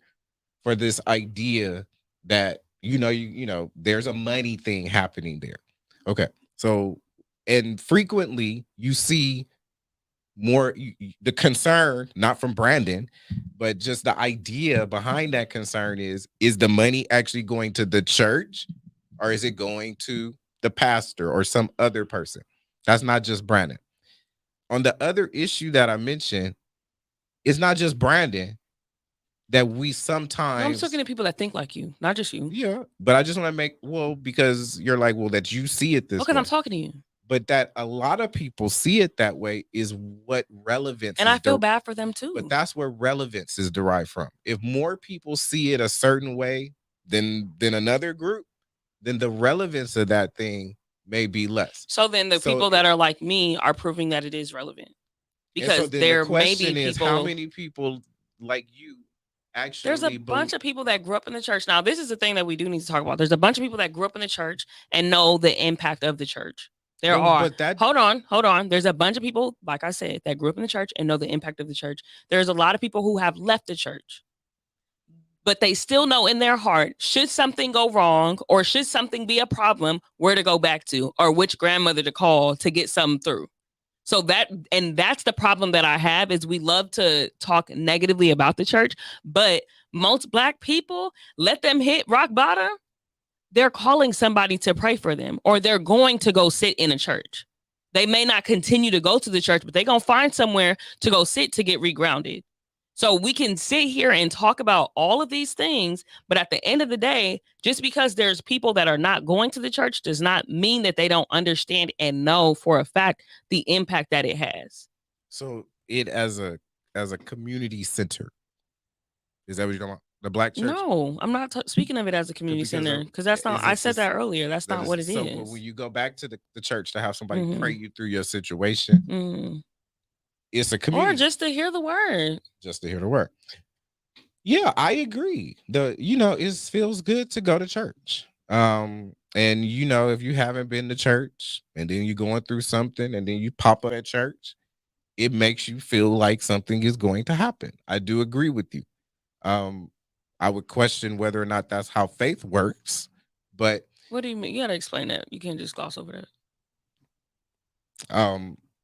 for this idea that, you know, there's a money thing happening there. Okay, so, and frequently you see more the concern, not from Brandon, but just the idea behind that concern is the money actually going to the church or is it going to the pastor or some other person? That's not just Brandon. On the other issue that I mentioned, it's not just Brandon that we sometimes. I'm talking to people that think like you, not just you. Yeah, but I just want to make, because you're like, that you see it this way. Because I'm talking to you. But that a lot of people see it that way is what relevance. And I feel bad for them too. But that's where relevance is derived from. If more people see it a certain way than another group, then the relevance of that thing may be less. So then the people that are like me are proving that it is relevant. Because there may be people. How many people like you actually? There's a bunch of people that grew up in the church. Now, this is the thing that we do need to talk about. There's a bunch of people that grew up in the church and know the impact of the church. Hold on. There's a bunch of people, like I said, that grew up in the church and know the impact of the church. There's a lot of people who have left the church. but they still know in their heart, should something go wrong or should something be a problem, where to go back to or which grandmother to call to get something through. So that's the problem that I have is we love to talk negatively about the church, but most Black people, let them hit rock bottom, they're calling somebody to pray for them, or they're going to go sit in a church. They may not continue to go to the church, but they're going to find somewhere to go sit to get regrounded. So we can sit here and talk about all of these things, but at the end of the day, just because there's people that are not going to the church does not mean that they don't understand and know for a fact the impact that it has. So it as a community center, is that what you're talking about? The Black church? No, I'm not speaking of it as a community Because center of- because that's not. is I it said just- that earlier. That's That not what it so is. when you go back to the church to have somebody Mhm. pray you through your situation, Mm. it's a community. Or just to hear the word. Just to hear the word. Yeah, I agree. It feels good to go to church. And if you haven't been to church and then you're going through something and then you pop up at church, it makes you feel like something is going to happen. I do agree with you. I would question whether or not that's how faith works, but What do you mean? You got to explain that. You can't just gloss over that.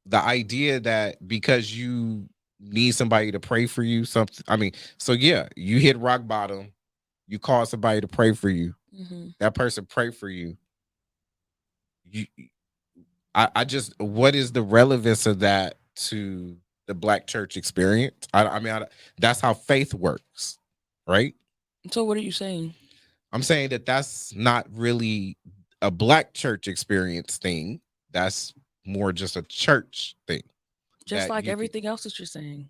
the idea that because you need somebody to pray for you, you hit rock bottom, you call somebody to pray for you, Mm-hmm. that person pray for you. What is the relevance of that to the Black church experience? That's how faith works, right? So what are you saying? I'm saying that that's not really a Black church experience thing. That's more just a church thing. Just that like you can- everything else that you're saying.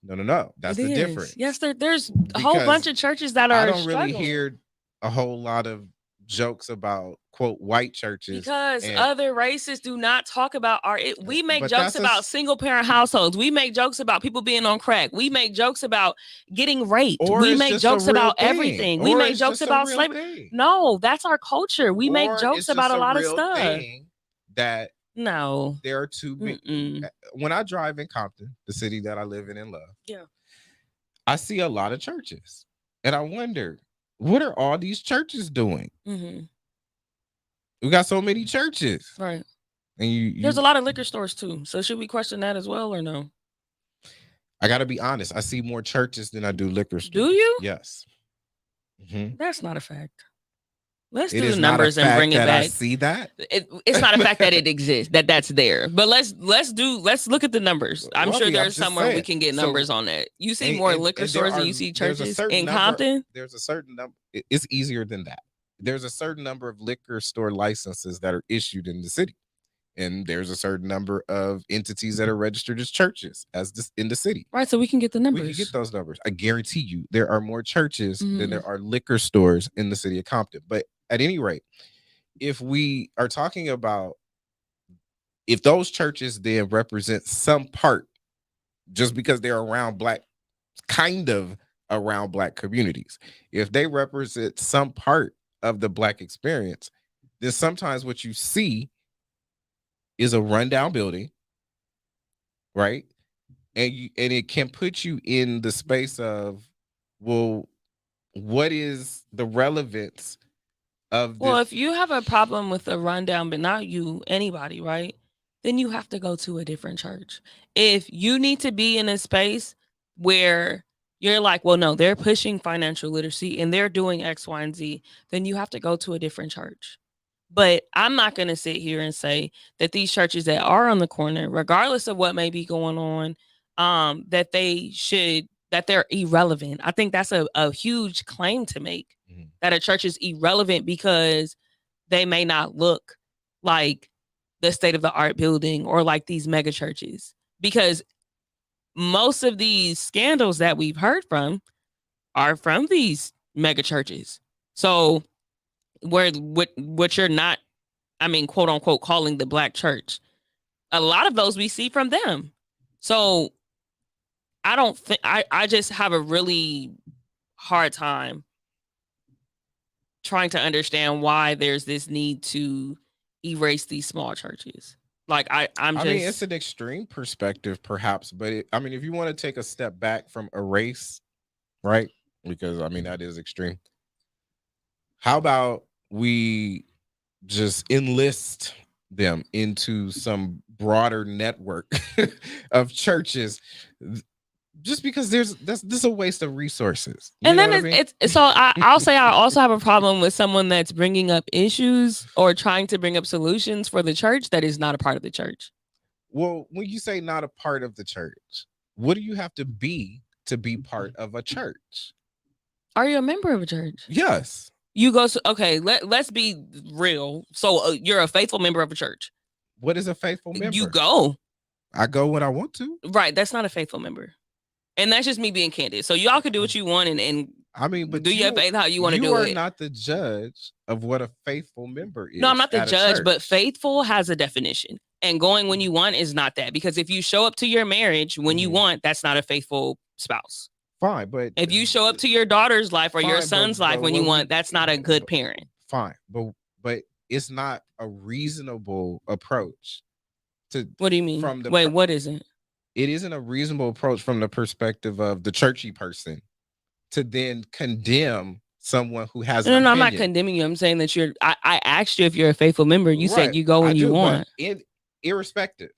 No. That's It the is. difference. Yes, there's a whole Because bunch of churches that are I don't really struggling. hear a whole lot of jokes about quote white churches Because and- other races do not talk about we make But jokes that's about single parent households. We make jokes about people being on crack. We make jokes about getting raped. or We it's make just a jokes real about thing. everything. We Or make it's jokes just a about real slavery. thing. No, that's our culture. We make Or jokes it's about just a lot of real stuff. thing that No. there are two big. Mm-mm. When I drive in Compton, the city that I live in and love, Yeah. I see a lot of churches, and I wonder what are all these churches doing? Mm-hmm. We got so many churches, Right. and you There's a lot of liquor stores too. So should we question that as well or no? I got to be honest. I see more churches than I do liquor stores. Do you? Yes. Mhm. That's not a fact. Let's It do is the not a numbers and fact bring it that I back. see that. It's not a fact that it exists, that's there. But let's look at the numbers. I'm Well, sure I'm there's just somewhere we saying. can get So- numbers on that. You see And- more and- liquor and there stores than are- you see there's a churches certain in number- Compton. There's a certain number. It's easier than that. There's a certain number of liquor store licenses that are issued in the city, and there's a certain number of entities that are registered as churches in the city. Right, so we can get the We numbers. can get those numbers. I guarantee you, there are more churches than Mhm. there are liquor stores in the city of Compton. But at any rate, if we are talking about if those churches then represent some part, just because they're around Black communities, if they represent some part of the Black experience, then sometimes what you see is a rundown building, right? And it can put you in the space of, well, what is the relevance of Well, this? if you have a problem with a rundown, but not you, anybody, right? Then you have to go to a different church. If you need to be in a space where you're like, well, no, they're pushing financial literacy and they're doing X, Y, and Z, then you have to go to a different church. But I'm not going to sit here and say that these churches that are on the corner, regardless of what may be going on, that they're irrelevant. I think that's a huge claim to make, Mhm. that a church is irrelevant because they may not look like the state of the art building or like these mega churches. Because most of these scandals that we've heard from are from these mega churches. So what you're not, quote unquote, calling the Black church, a lot of those we see from them. So I don't think I just have a really hard time trying to understand why there's this need to erase these small churches. Like It's an extreme perspective, perhaps, but if you want to take a step back from erase, right? because I mean that is extreme. How about we just enlist them into some broader network of churches, just because this is a waste of resources. You And know then what I mean? it's so I'll say I also have a problem with someone that's bringing up issues or trying to bring up solutions for the church that is not a part of the church. Well, when you say not a part of the church, what do you have to be part of a church? Are you a member of a church? Yes. You go to, okay, let's be real. So you're a faithful member of a church. What is a faithful member? You go. I go when I want to. Right. That's not a faithful member. And that's just me being candid. So y'all can do what you want and I mean, but do your faith how you want to do it. You are not the judge of what a faithful member is. No, I'm not the at a judge, church. but faithful has a definition. And going when you want is not that. Because if you show up to your marriage when you want, that's not a faithful spouse. Fine, but if you show up to your daughter's life or your Fine, son's but life when you what we- want, that's not a good parent. fine, but it's not a reasonable approach to. What do you mean? From the Wait, per- what isn't? It isn't a reasonable approach from the perspective of the churchy person to then condemn someone who has. No, an I'm not opinion. condemning you. I'm saying that I asked you if you're a faithful member. You Right, said you go I when you do, but want. Irrespective,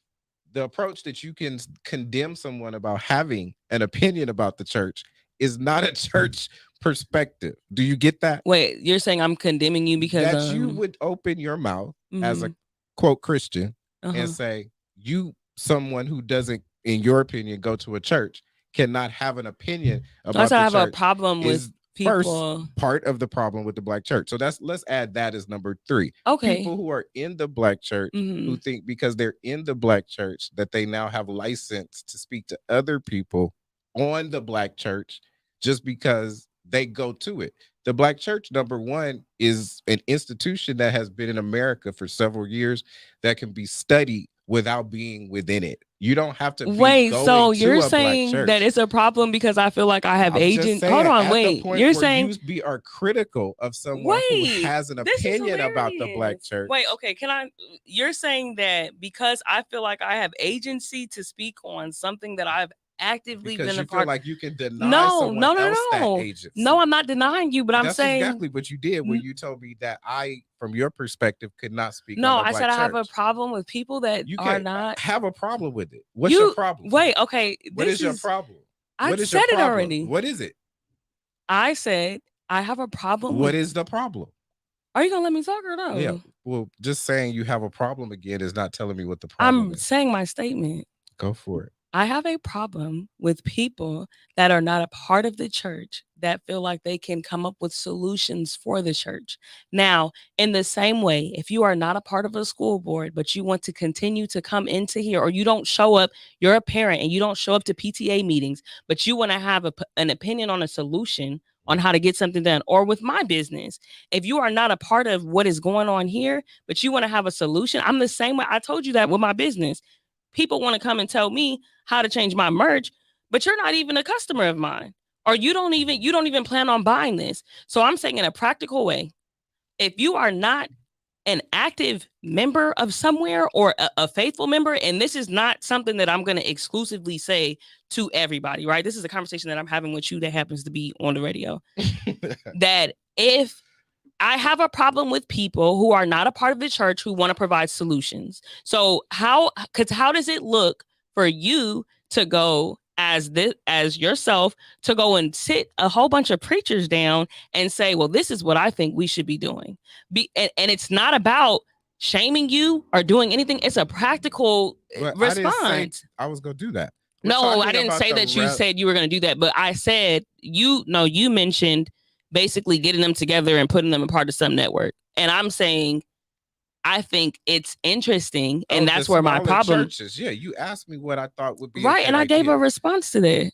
the approach that you can condemn someone about having an opinion about the church is not a church perspective. Do you get that? Wait, you're saying I'm condemning you because That you would open your mouth as a mhm, quote Christian uh-huh. and say someone who doesn't, in your opinion, go to a church cannot have an opinion about Also, the I have church. a problem with is people. First part of the problem with the black church. So let's add that as number 3. Okay. People who are in the black church Mhm. who think because they're in the black church that they now have license to speak to other people on the black church just because they go to it. The black church, number 1, is an institution that has been in America for several years that can be studied without being within it. You don't have to be Wait, going so to you're a black saying church. that it's a problem because I feel like I have I'm just agent. saying, Hold on, at the wait. point You're where saying you are critical of someone who wait. has an This is opinion about the black hilarious. church. Wait, okay. You're saying that because I feel like I have agency to speak on something that I've actively Because been you a feel part. like you can deny No, someone no, else that no. agency. No, I'm not denying you, but I'm That's saying exactly what you did when you told me that I, from your perspective, could not speak. no. on the I black said I have a church. problem with people that You are can't not. have a problem with it. What's your problem? Wait, okay. What this is your problem? I What is said your it problem? already. What is it? I said I have a problem. What with, is the problem? Are you gonna let me talk or no? Yeah. Well, just saying you have a problem again is not telling me what the problem I'm is. saying my statement. Go for it. I have a problem with people that are not a part of the church that feel like they can come up with solutions for the church. Now, in the same way, if you are not a part of a school board, but you want to continue to come into here, or you don't show up, you're a parent and you don't show up to PTA meetings, but you want to have an opinion on a solution on how to get something done, or with my business, if you are not a part of what is going on here, but you want to have a solution, I'm the same way. I told you that with my business. People want to come and tell me how to change my merch, but you're not even a customer of mine, or you don't even plan on buying this. So I'm saying in a practical way, if you are not an active member of somewhere or a faithful member, and this is not something that I'm going to exclusively say to everybody, right? This is a conversation that I'm having with you that happens to be on the radio. That if I have a problem with people who are not a part of the church who want to provide solutions. So how does it look for you to go as yourself to go and sit a whole bunch of preachers down and say, well, this is what I think we should be doing. And it's not about shaming you or doing anything. It's a practical But response. I was going to do that. We're No, talking I didn't about say the that you said you were going to do that, but I said you mentioned basically getting them together and putting them a part of some network. And I'm saying, I think it's interesting, and that's the where my smaller problem. Churches. Yeah, you asked me what I thought would be Right, and I gave a response to that.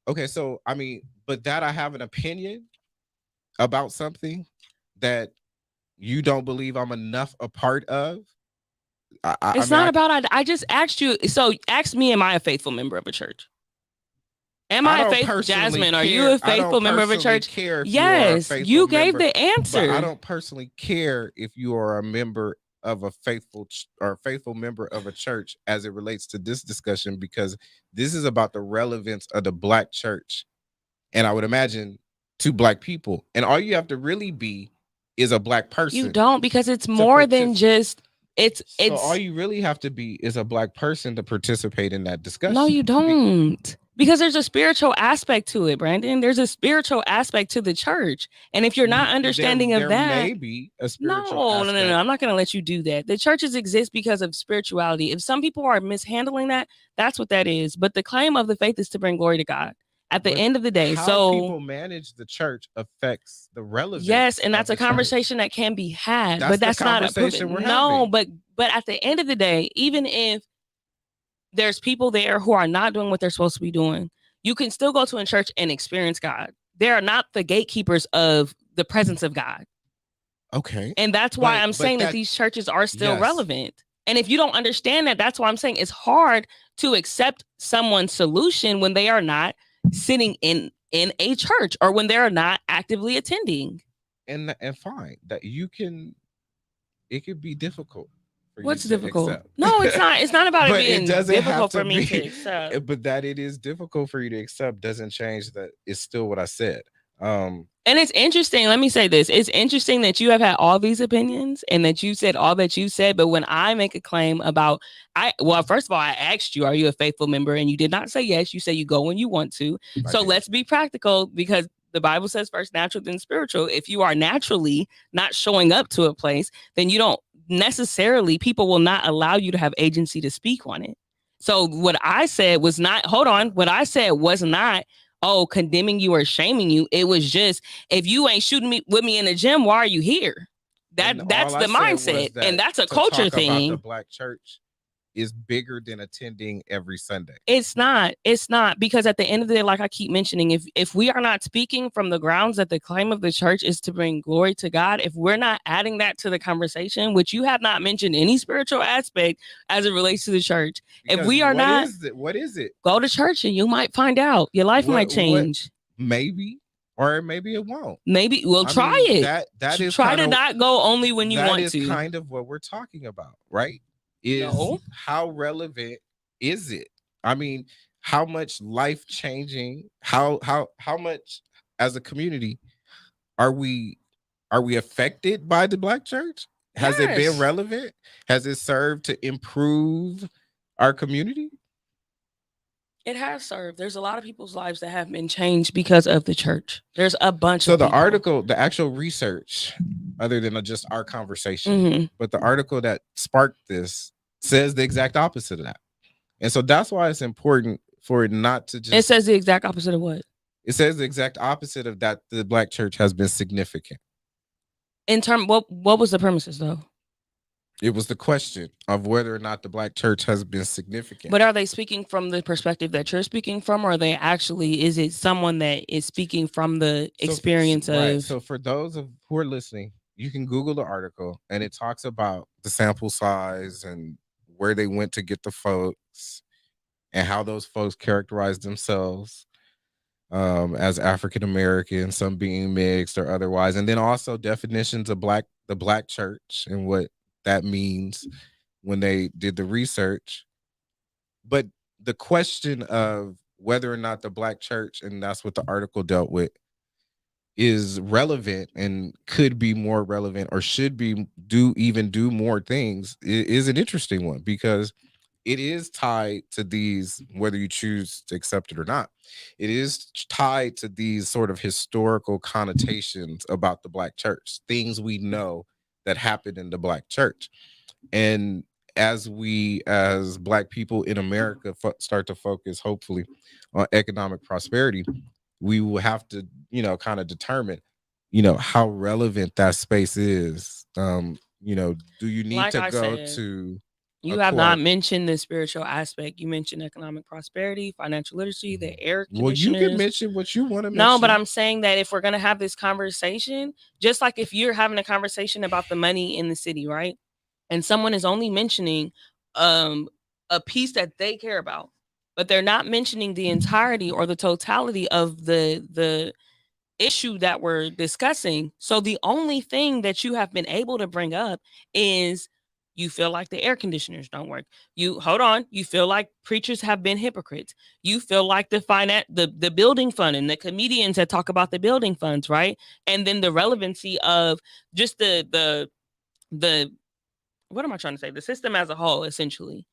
Okay, so I mean, but that I have an opinion about something that you don't believe I'm enough a part of. It's not about. I just asked you. So ask me, am I a faithful member of a church? Am I a faithful Jasmine? Are you a faithful member of a church? Yes, you gave the answer. But I don't personally care if you are a member of a faithful member of a church as it relates to this discussion, because this is about the relevance of the black church. And I would imagine to Black people, and all you have to really be is a Black person. You don't, because it's more than just it's So all you really have to be is a Black person to participate in that discussion. No, you don't. Because there's a spiritual aspect to it, Brandon. There's a spiritual aspect to the church. And if you're not understanding there of that, may be a spiritual no, aspect. I'm not going to let you do that. The churches exist because of spirituality. If some people are mishandling that, that's what that is. But the claim of the faith is to bring glory to God at the But end of the day. How So people manage the church affects the relevance. yes, and that's of a the church. conversation that can be had, That's but the that's not a conversation we're no. having. But at the end of the day, even if there's people there who are not doing what they're supposed to be doing, you can still go to a church and experience God. They are not the gatekeepers of the presence of God. Okay. And that's why But- I'm but saying that that- these churches are still Yes. relevant. And if you don't understand that, that's why I'm saying it's hard to accept someone's solution when they are not sitting in a church or when they're not actively attending. And fine that you can. It could be difficult. For you What's to difficult? accept. No, it's not. It's not about it But it being doesn't have difficult to for me be- to accept. But that it is difficult for you to accept doesn't change that it's still what I said. And it's interesting. Let me say this. It's interesting that you have had all these opinions and that you said all that you said. But when I make a claim about, first of all, I asked you, are you a faithful member? And you did not say yes. You say you go when you want to. So did. let's be practical, because the Bible says first natural, then spiritual. If you are naturally not showing up to a place, then you don't necessarily, people will not allow you to have agency to speak on it. So what I said was not, what I said was not, oh, condemning you or shaming you. It was just, if you ain't shooting with me in the gym, why are you here? And That's all the I said was mindset. that And that's a to culture talk about thing. the Black church is bigger than attending every Sunday. It's not, because at the end of the day, like I keep mentioning, if we are not speaking from the grounds that the claim of the church is to bring glory to God, if we're not adding that to the conversation, which you have not mentioned any spiritual aspect as it relates to the church, if Because we are not, what is it? go to church and you might find out. Your life might change. Maybe, or maybe it won't. Maybe we'll try mean, it. That is try to kinda- not go only when you want That to. is kind of what we're talking about, right? Is No. how relevant is it? I mean, how much life changing? How much as a community are we affected by the Black church? Has it Yes. been relevant? Has it served to improve our community? It has served. There's a lot of people's lives that have been changed because of the church. There's a bunch So of the people. article, the actual research, other than just our conversation, Mhm. but the article that sparked this says the exact opposite of that. And so that's why it's important for it not to just It says the exact opposite of what? it says the exact opposite of that the Black church has been significant. In term, what was the premises though? It was the question of whether or not the Black church has been significant. But are they speaking from the perspective that you're speaking from, or are they actually, is it someone that is speaking from the experience right. of? So for those who are listening, you can Google the article and it talks about the sample size and where they went to get the folks and how those folks characterize themselves as African American, some being mixed or otherwise, and then also definitions of the Black church and what that means when they did the research. But the question of whether or not the Black church, and that's what the article dealt with, is relevant and could be more relevant or should be do more things is an interesting one, because it is tied to these, whether you choose to accept it or not, it is tied to these sort of historical connotations about the Black church, things we know that happened in the Black church. And as we, as Black people in America, start to focus, hopefully, on economic prosperity, we will have to, kind of determine, how relevant that space is. Do you need Like to I go said, to You a have not court? mentioned the spiritual aspect. You mentioned economic prosperity, financial literacy, the air Well, conditioners. you can mention what you want to mention. No, but I'm saying that if we're going to have this conversation, just like if you're having a conversation about the money in the city, right? And someone is only mentioning a piece that they care about, but they're not mentioning the entirety or the totality of the issue that we're discussing. So the only thing that you have been able to bring up is You feel like the air conditioners don't work. You hold on. You feel like preachers have been hypocrites. You feel like the building fund and the comedians that talk about the building funds, right? And then the relevancy of just the what am I trying to say? The system as a whole, essentially.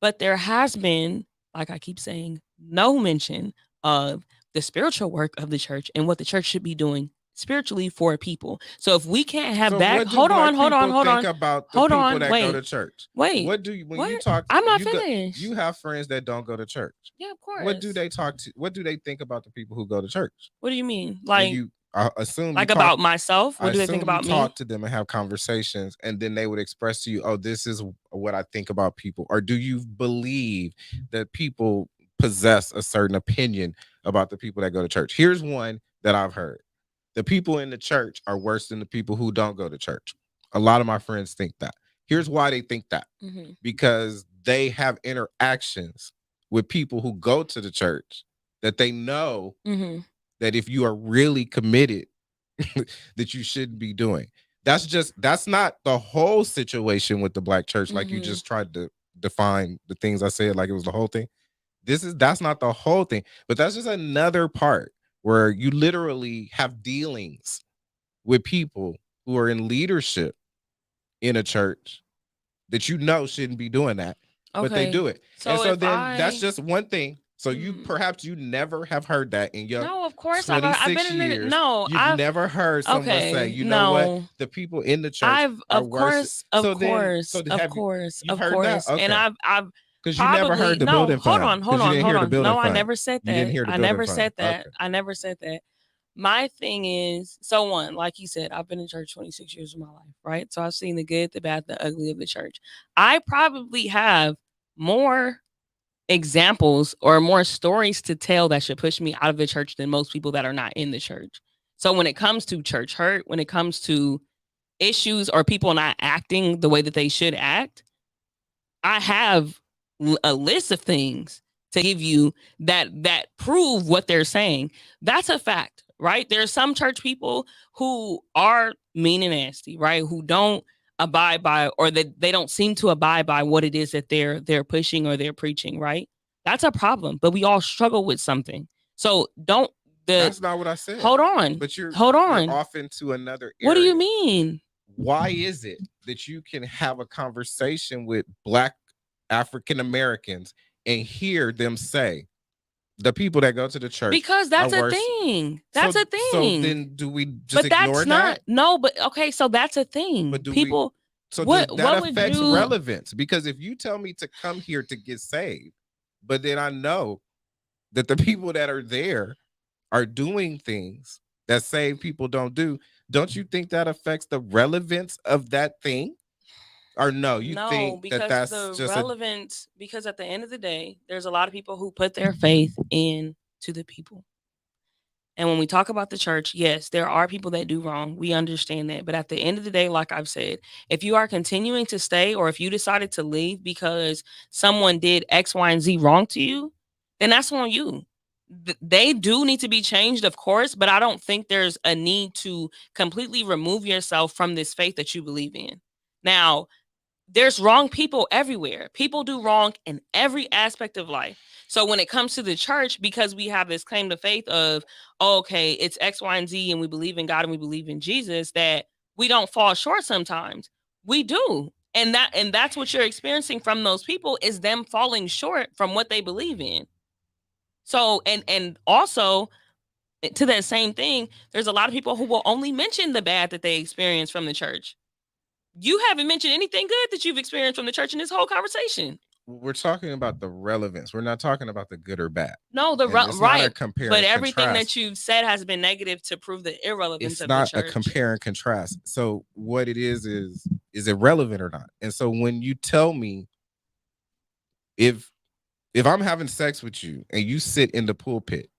But there has been, like I keep saying, no mention of the spiritual work of the church and what the church should be doing spiritually for people. So if we can't have So that, what do hold black on. people think about the Hold people on, that wait. go to church? Wait. What do you when you What? talk? I'm not you go- finished. You have friends that don't go to church. Yeah, of course. What do they talk to? What do they think about the people who go to church? What do you mean? When Like, you I assume like you about talk, myself? I What do they assume think about you me? talk to them and have conversations, and then they would express to you, "Oh, this is what I think about people." Or do you believe that people possess a certain opinion about the people that go to church? Here's one that I've heard: the people in the church are worse than the people who don't go to church. A lot of my friends think that. Here's why they think that: Mhm. because they have interactions with people who go to the church that they know Mhm. that if you are really committed that you shouldn't be doing. That's not the whole situation with the black church, like you Mhm. just tried to define the things I said like it was the whole thing. That's not the whole thing, but that's just another part where you literally have dealings with people who are in leadership in a church that you know shouldn't be doing that, but they Okay. do it. So And so if then that's I- just one thing. So you Mhm. perhaps you never have heard that in your No, of course I've 26 been in it. years. No, You've I've never heard someone say, okay. you know what, No, the people in the church I've are of worse. course, of So then- course, so of have you- course, you've of heard course, that? and Okay. I've Because you never probably heard the no. building Hold fund. on, 'Cause hold you on, didn't hold hear the on. building No, I fund. never said that. You didn't hear the I building never fund. said that. Okay. I never said that. My thing is, so one, like you said, I've been in church 26 years of my life, right? So I've seen the good, the bad, the ugly of the church. I probably have more examples or more stories to tell that should push me out of the church than most people that are not in the church. So when it comes to church hurt, when it comes to issues or people not acting the way that they should act, I have a list of things to give you that prove what they're saying. That's a fact, right? There's some church people who are mean and nasty, right? Who don't abide by, or that they don't seem to abide by what it is that they're pushing or they're preaching, right? That's a problem. But we all struggle with something. So don't That's not what I said. hold on. But hold on. you're off into another area. What do you mean? Why is it that you can have a conversation with Black African Americans and hear them say the people that go to the church? Because that's are a worse? thing. That's a thing. So then do we just but ignore that's not that? no, but okay, so that's a thing. But do we- People So What- that what would affects you- relevance, because if you tell me to come here to get saved, but then I know that the people that are there are doing things that saved people don't do, don't you think that affects the relevance of that thing? Or no, you no, think because that that's the just relevance, because at the end of the day, there's a lot of people who put their faith in to the people. And when we talk about the church, yes, there are people that do wrong. We understand that. But at the end of the day, like I've said, if you are continuing to stay or if you decided to leave because someone did X, Y, and Z wrong to you, then that's on you. They do need to be changed, of course, but I don't think there's a need to completely remove yourself from this faith that you believe in. Now, there's wrong people everywhere. People do wrong in every aspect of life. So when it comes to the church, because we have this claim to faith of, oh, okay, it's X, Y, and Z, and we believe in God and we believe in Jesus, that we don't fall short sometimes. We do. And that's what you're experiencing from those people, is them falling short from what they believe in. So, and also to that same thing, there's a lot of people who will only mention the bad that they experience from the church. You haven't mentioned anything good that you've experienced from the church in this whole conversation. we're talking about the relevance. We're not talking about the good or bad. No, And it's not a right. compare But and everything contrast. that you've said has been negative to prove the irrelevance It's of not the a church. compare and contrast. So what it is it relevant or not? And so when you tell me if I'm having sex with you and you sit in the pulpit,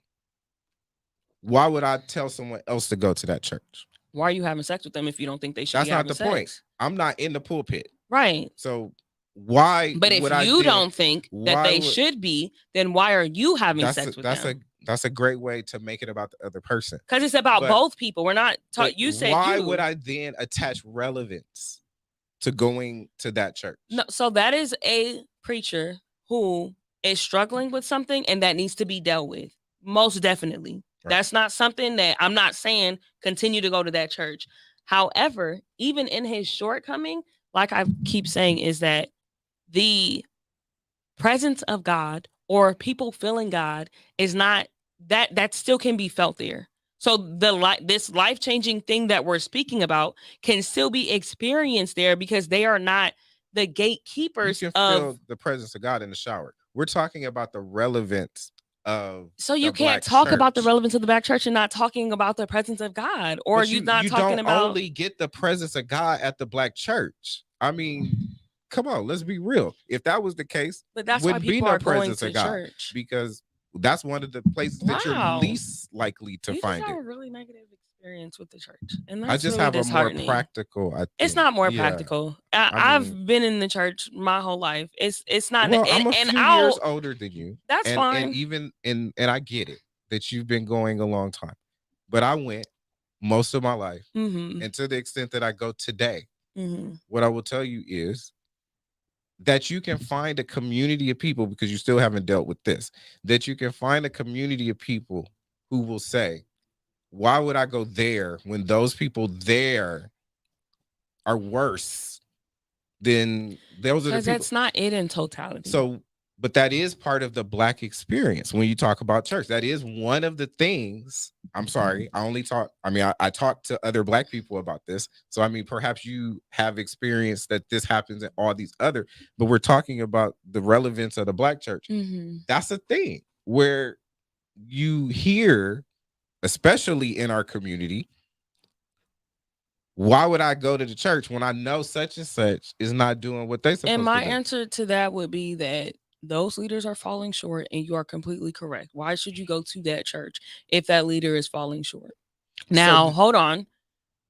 why would I tell someone else to go to that church? Why are you having sex with them if you don't think they should That's be not having the sex? point. I'm not in the pulpit. Right. So why But if would I you then- don't think that why they would- should be, then why are you having sex with them? That's a great way to make it about the other person. Because it's about but- both people. We're not But you said why you. would I then attach relevance to going to that church? No, so that is a preacher who is struggling with something and that needs to be dealt with. Most definitely. Right. That's not something that I'm not saying continue to go to that church. However, even in his shortcoming, like I keep saying, is that the presence of God or people feeling God is not that still can be felt there. So this life-changing thing that we're speaking about can still be experienced there because they are not the gatekeepers You can feel of. the presence of God in the shower. We're talking about the relevance of. So you the can't Black talk about the church. relevance of the Black church and not talking about the presence of God, or But you not you talking don't about. only get the presence of God at the Black church. I mean, come on, let's be real. If that was the case, But that's why wouldn't be people no are going presence to of God, church. because that's one of the places that you're Wow. least likely to You find just have it. a really negative experience with the church, and I that's just really have a more disheartening. practical. I think. It's not more Yeah. practical. I I've mean- been in the church my whole life. It's not. Well, and, I'm a and few I'll- years older than you. That's and, fine. And even and I get it that you've been going a long time, but I went most of my life, Mm-hmm. and to the extent that I go today, Mm-hmm. what I will tell you is that you can find a community of people, because you still haven't dealt with this, that you can find a community of people who will say, why would I go there when those people there are worse than those are the Because people? that's not it in totality. So, but that is part of the Black experience. When you talk about church, that is one of the things. I'm sorry, I talk to other Black people about this. So, I mean, perhaps you have experienced that this happens in all these other, but we're talking about the relevance of the Black church. Mm-hmm. That's a thing where you hear, especially in our community, why would I go to the church when I know such and such is not doing what they supposed And my to do? answer to that would be that those leaders are falling short, and you are completely correct. Why should you go to that church if that leader is falling short? Now, hold on.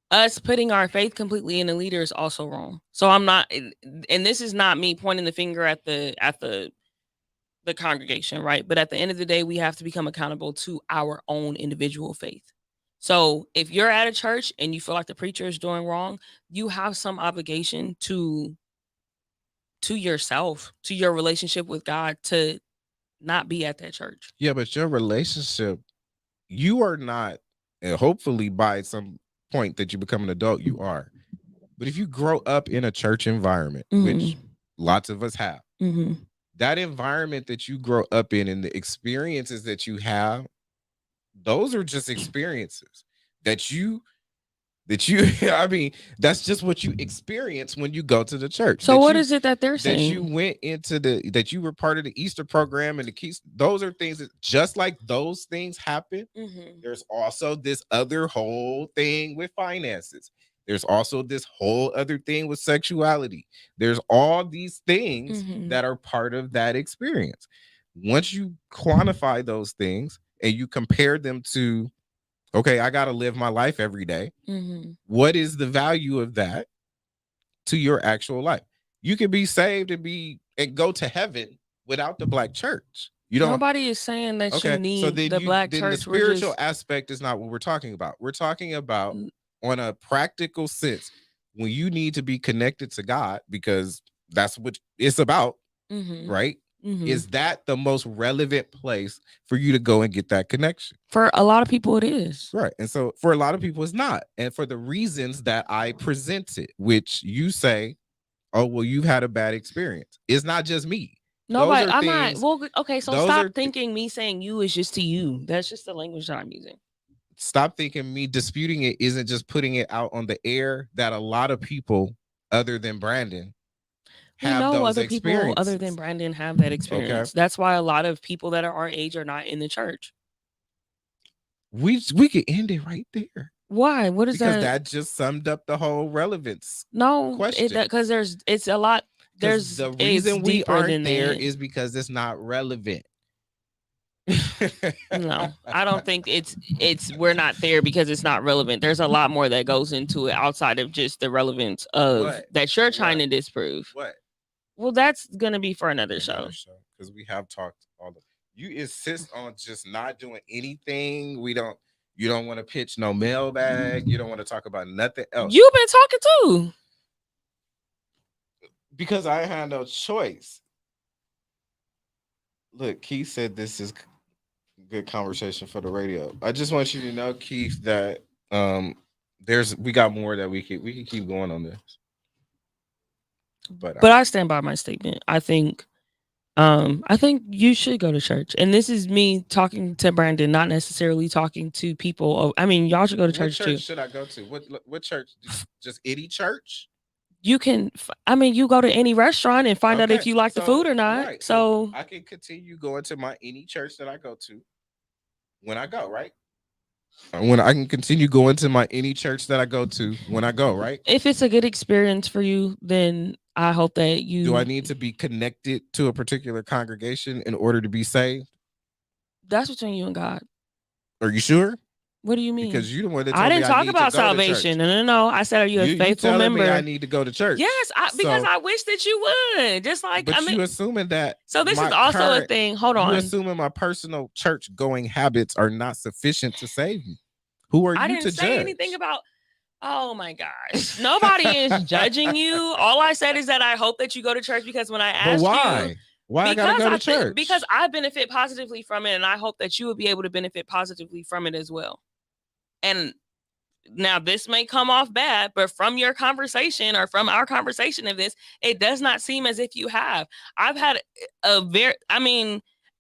Us putting our faith completely in the leader is also wrong. So I'm not, and this is not me pointing the finger at the congregation, right? But at the end of the day, we have to become accountable to our own individual faith. So if you're at a church and you feel like the preacher is doing wrong, you have some obligation to yourself, to your relationship with God, to not be at that church. Yeah, but your relationship, you are not, and hopefully by some point that you become an adult, you are. But if you grow up in a church environment, which lots of us have, that environment that you grow up in and the experiences that you have, those are just experiences that you I mean, that's just what you experience when you go to the church. So what is it that they're saying? That you went into that you were part of the Easter program and the keys, those are things that just like those things happen. There's also this other whole thing with finances. There's also this whole other thing with sexuality. There's all these things that are part of that experience. Once you quantify those things and you compare them to, okay, I got to live my life every day. What is the value of that to your actual life? You can be saved and go to heaven without the Black church. You don't. Nobody is saying that you need the Black church. The spiritual aspect is not what we're talking about. We're talking about on a practical sense when you need to be connected to God, because that's what it's about, right? Is that the most relevant place for you to go and get that connection? For a lot of people, it is. Right. And so for a lot of people, it's not. And for the reasons that I presented, which you say, oh, well, you've had a bad experience. It's not just me. Nobody, I'm not. Well, okay, so stop thinking me saying you is just to you. That's just the language that I'm using. Stop thinking me disputing it isn't just putting it out on the air, that a lot of people other than Brandon have those other people other than Brandon have that experience. Okay. That's why a lot of people that are our age are not in the church. We could end it right there. Why? What is that? Because that just summed up the whole relevance. No, question. Because it's a lot. There's the reason we aren't there is because it's not relevant. No, I don't think we're not there because it's not relevant. There's a lot more that goes into it outside of just the relevance of that you're trying to disprove. What? Well, that's gonna be for another show. Because we have talked all the. You insist on just not doing anything. You don't want to pitch no mailbag. You don't want to talk about nothing else. You've been talking too. because I had no choice. Look, Keith said this is good conversation for the radio. I just want you to know, Keith, that we got more that we can keep going on this. But I stand by my statement. I think you should go to church. And this is me talking to Brandon, not necessarily talking to people. I mean, y'all should go to church too. What church should I go to? What church? Just any church? You can, you go to any restaurant and find out if you like the food or not. Right. So I can continue going to my any church that I go to when I go, right? When I can continue going to my any church that I go to when I go, right? If it's a good experience for you, then I hope that you. Do I need to be connected to a particular congregation in order to be saved? That's between you and God. Are you sure? What do you mean? Because you the one that told I didn't me talk about salvation. No. I said, are you a faithful member? Me I need to go to church. Yes, because I wish that you would. Just like, but you assuming that. So this is also a thing. Hold on. You assuming my personal church going habits are not sufficient to save me. Who are you to judge? I didn't say anything about. Oh my gosh. Nobody is judging you. All I said is that I hope that you go to church, because when I asked you. Why I gotta go to church? Because I benefit positively from it, and I hope that you would be able to benefit positively from it as well. And now this may come off bad, but from your conversation or from our conversation of this, it does not seem as if you have. I've had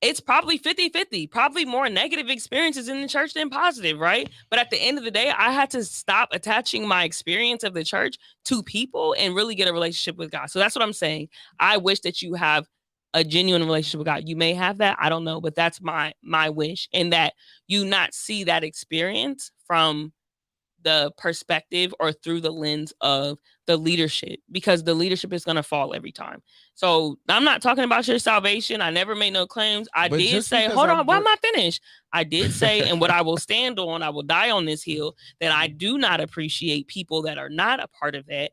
it's probably 50-50, probably more negative experiences in the church than positive, right? But at the end of the day, I had to stop attaching my experience of the church to people and really get a relationship with God. So that's what I'm saying. I wish that you have a genuine relationship with God. You may have that, I don't know, but that's my wish, and that you not see that experience from the perspective or through the lens of the leadership, because the leadership is going to fall every time. So I'm not talking about your salvation. I never made no claims. I did say, hold on, why am I finished? I did say, and what I will stand on, I will die on this hill, that I do not appreciate people that are not a part of that.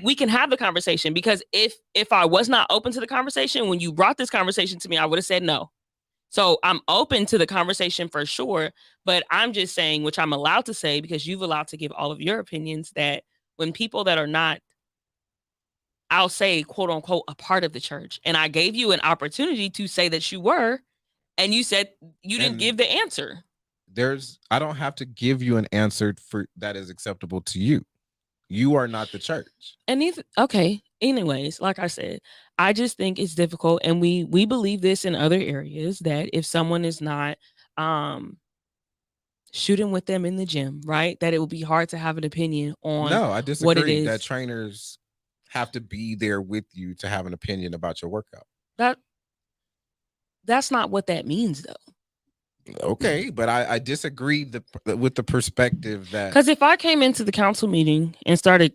We can have the conversation, because if I was not open to the conversation, when you brought this conversation to me, I would have said no. So I'm open to the conversation for sure, but I'm just saying, which I'm allowed to say because you've allowed to give all of your opinions, that when people that are not, I'll say, quote unquote, a part of the church, and I gave you an opportunity to say that you were, and you said you didn't give the answer. I don't have to give you an answer for that is acceptable to you. You are not the church. And okay. Anyways, like I said, I just think it's difficult, and we believe this in other areas, that if someone is not shooting with them in the gym, right, that it would be hard to have an opinion on. No, I disagree. What it is. That trainers have to be there with you to have an opinion about your workout. That's not what that means, though. Okay, but I disagree with the perspective that, because if I came into the council meeting and started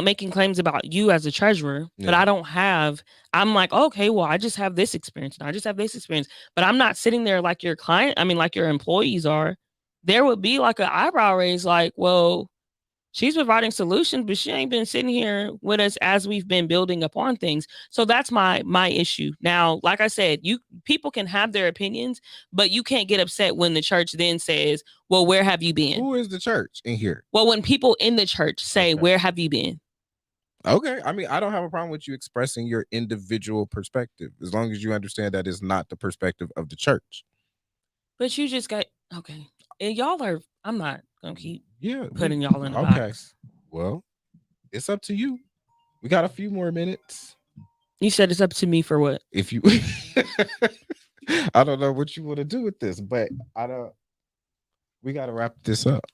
making claims about you as a treasurer, but I'm like, okay, well, I just have this experience and I just have this experience, but I'm not sitting there like your client, like your employees are. There would be like an eyebrow raise, like, well, she's providing solutions, but she ain't been sitting here with us as we've been building upon things. So that's my issue. Now, like I said, people can have their opinions, but you can't get upset when the church then says, well, where have you been? Who is the church in here? Well, when people in the church say, where have you been? Okay. I don't have a problem with you expressing your individual perspective, as long as you understand that it's not the perspective of the church. But you just got, okay. And I'm not going to keep putting y'all in the box. Well, it's up to you. We got a few more minutes. You said it's up to me for what? If you I don't know what you want to do with this, but we got to wrap this up.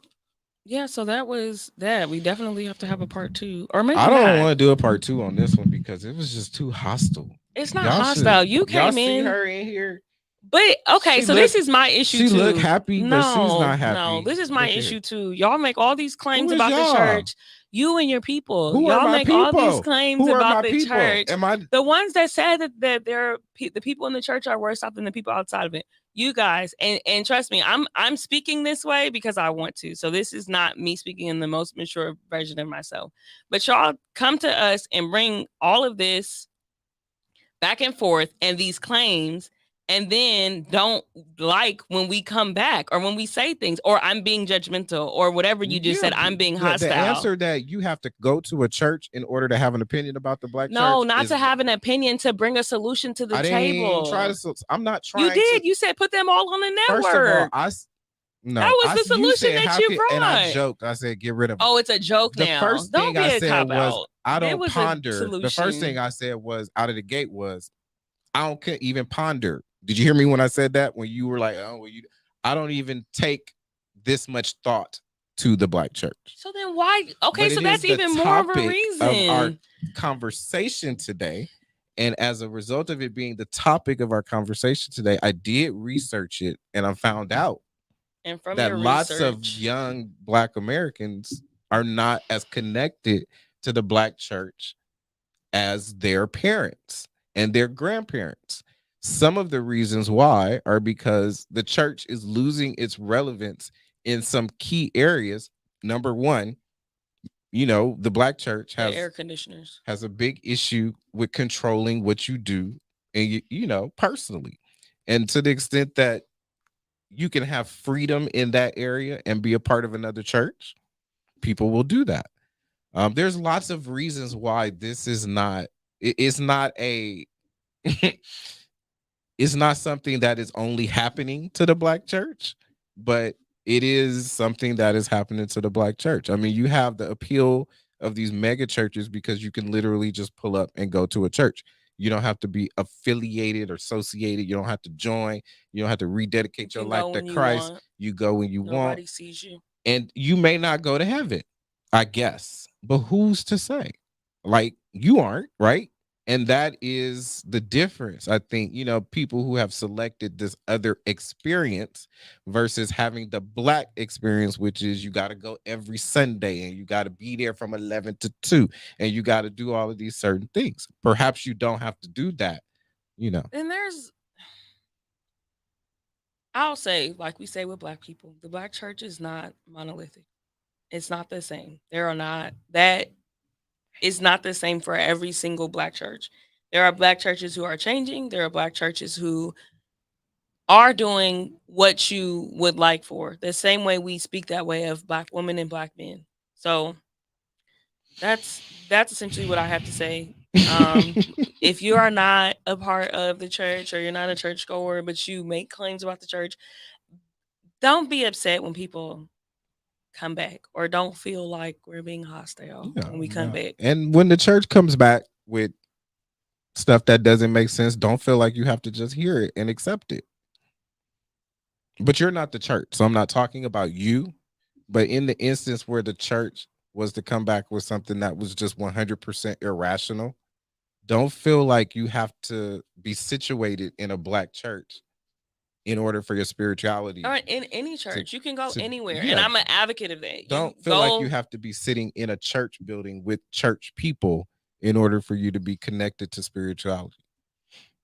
Yeah, so that was that. We definitely have to have a part 2, or maybe I don't want to do a part 2 on this one because it was just too hostile. It's not hostile. You came see her in here. But okay, this is my issue too. She looked happy, but she's not happy. No, this is my issue too. Y'all make all these claims about the church. You and your people. Y'all make all these claims about the church. The ones that said that the people in the church are worse off than the people outside of it. You guys, and trust me, I'm speaking this way because I want to. So this is not me speaking in the most mature version of myself. But y'all come to us and bring all of this back and forth and these claims. and then don't like when we come back or when we say things, or I'm being judgmental, or whatever you just said, I'm being hostile. The answer that you have to go to a church in order to have an opinion about the black church. No, not to have an opinion, to bring a solution to the table. I'm not trying. You did. You said put them all on the network. First of all, no, that was the solution that you brought. And I joked. I said, get rid of it. Oh, it's a joke now. The first thing I said was, I don't ponder. The first thing I said was, out of the gate was, I don't even ponder. Did you hear me when I said that? When you were like, oh, well, I don't even take this much thought to the black church. So then why? Okay, so that's even more of a reason. Of our conversation today. And as a result of it being the topic of our conversation today, I did research it, and I found out that lots of young Black Americans are not as connected to the black church as their parents and their grandparents. Some of the reasons why are because the church is losing its relevance in some key areas. Number one, the black church has air conditioners, has a big issue with controlling what you do, and personally, and to the extent that you can have freedom in that area and be a part of another church, people will do that. There's lots of reasons why this is not. It's not a. It's not something that is only happening to the black church, but it is something that is happening to the black church. I mean, you have the appeal of these mega churches because you can literally just pull up and go to a church. You don't have to be affiliated or associated. You don't have to join. You don't have to rededicate your life to Christ. You go when you want. Nobody sees you. And you may not go to heaven, I guess. But who's to say? Like, you aren't, right? And that is the difference. I think, people who have selected this other experience versus having the black experience, which is you got to go every Sunday and you got to be there from 11 to 2 and you got to do all of these certain things. Perhaps you don't have to do that, And I'll say, like we say with black people, the black church is not monolithic. It's not the same. It's not the same for every single black church. There are black churches who are changing. There are black churches who are doing what you would like for. The same way we speak that way of black women and black men. So that's essentially what I have to say. If you are not a part of the church, or you're not a churchgoer, but you make claims about the church, don't be upset when people come back, or don't feel like we're being hostile when we come back. And when the church comes back with stuff that doesn't make sense, don't feel like you have to just hear it and accept it. But you're not the church, so I'm not talking about you. But in the instance where the church was to come back with something that was just 100% irrational, don't feel like you have to be situated in a black church in order for your spirituality. Or in any church. You can go anywhere. And I'm an advocate of that. Don't feel like you have to be sitting in a church building with church people in order for you to be connected to spirituality.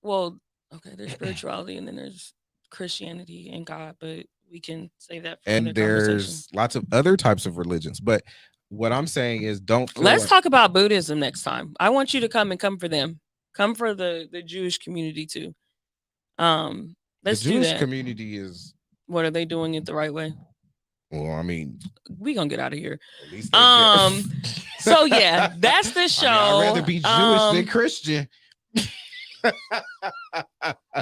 Well, okay, there's spirituality and then there's Christianity and God, but we can say that for and there's lots of other types of religions. But what I'm saying is let's talk about Buddhism next time. I want you to come for them. Come for the Jewish community too. Let's the Jewish do that. Community is. What are they doing it the right way? Well, I mean, we gonna get out of here. At least so yeah, that's the show. I'd rather be Jewish than Christian.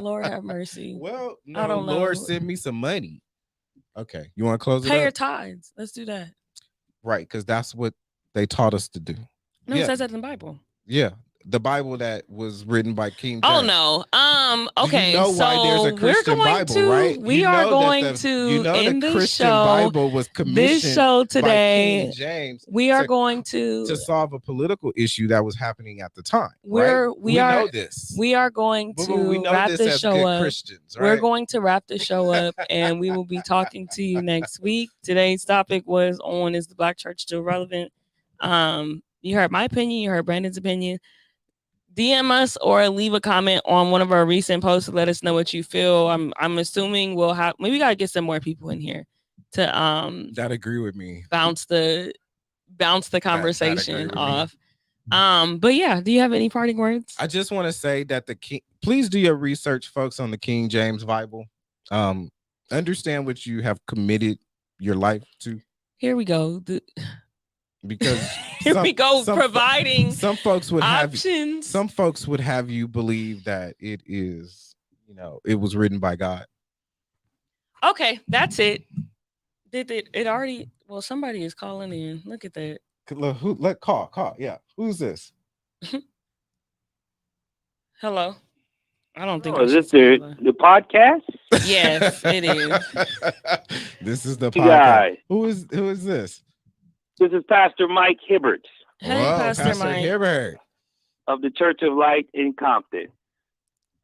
Lord have mercy. Well, no, I don't know. Lord send me some money. Okay, you want to close it up? Pay your tithes. Let's do that. Right, because that's what they taught us to do. No, it says that in the Bible. Yeah. The Bible that was written by King James. Oh no. Okay. You know why there's a Christian Bible, right? We are going to end the Christian Bible was commissioned this show today. By King James. We are going to solve a political issue that was happening at the time. We know this. We are going to wrap the show up. Right? We're going to wrap the show up, and we will be talking to you next week. Today's topic was on: is the black church still relevant? You heard my opinion. You heard Brandon's opinion. DM us or leave a comment on one of our recent posts to let us know what you feel. I'm assuming we'll have, maybe we gotta get some more people in here to that agree with me. Bounce the conversation off. But yeah, do you have any parting words? I just want to say that the please do your research, folks, on the King James Bible. Understand what you have committed your life to, Here we go. because Here we go. some Providing folks would have options. some folks would have you believe that it is, it was written by God. Okay, that's it. Did it already? Well, somebody is calling in. Look at that. Call. Yeah. Who's this? Hello. I don't think. Oh, is this the podcast? Yes, it is. This is the You podcast. guys. Who is this? This is Pastor Mike Hibbert Hey, Whoa, Pastor Mike. Hibbert. of the Church of Light in Compton.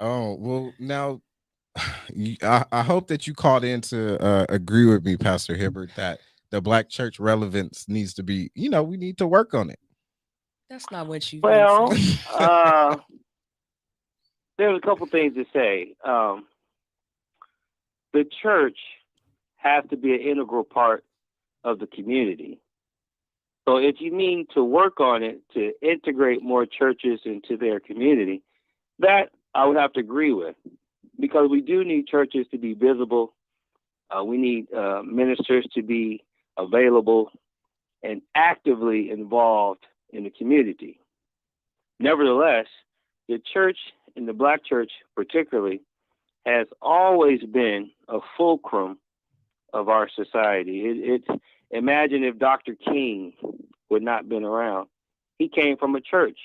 Oh, well, now I hope that you called in to agree with me, Pastor Hibbert, that the Black church relevance needs to be, we need to work on it. That's not what you. Well, said. there's a couple things to say. The church has to be an integral part of the community. So if you mean to work on it, to integrate more churches into their community, that I would have to agree with, because we do need churches to be visible. We need ministers to be available and actively involved in the community. Nevertheless, the church, and the Black church particularly, has always been a fulcrum of our society. Imagine if Dr. King would not been around. He came from a church.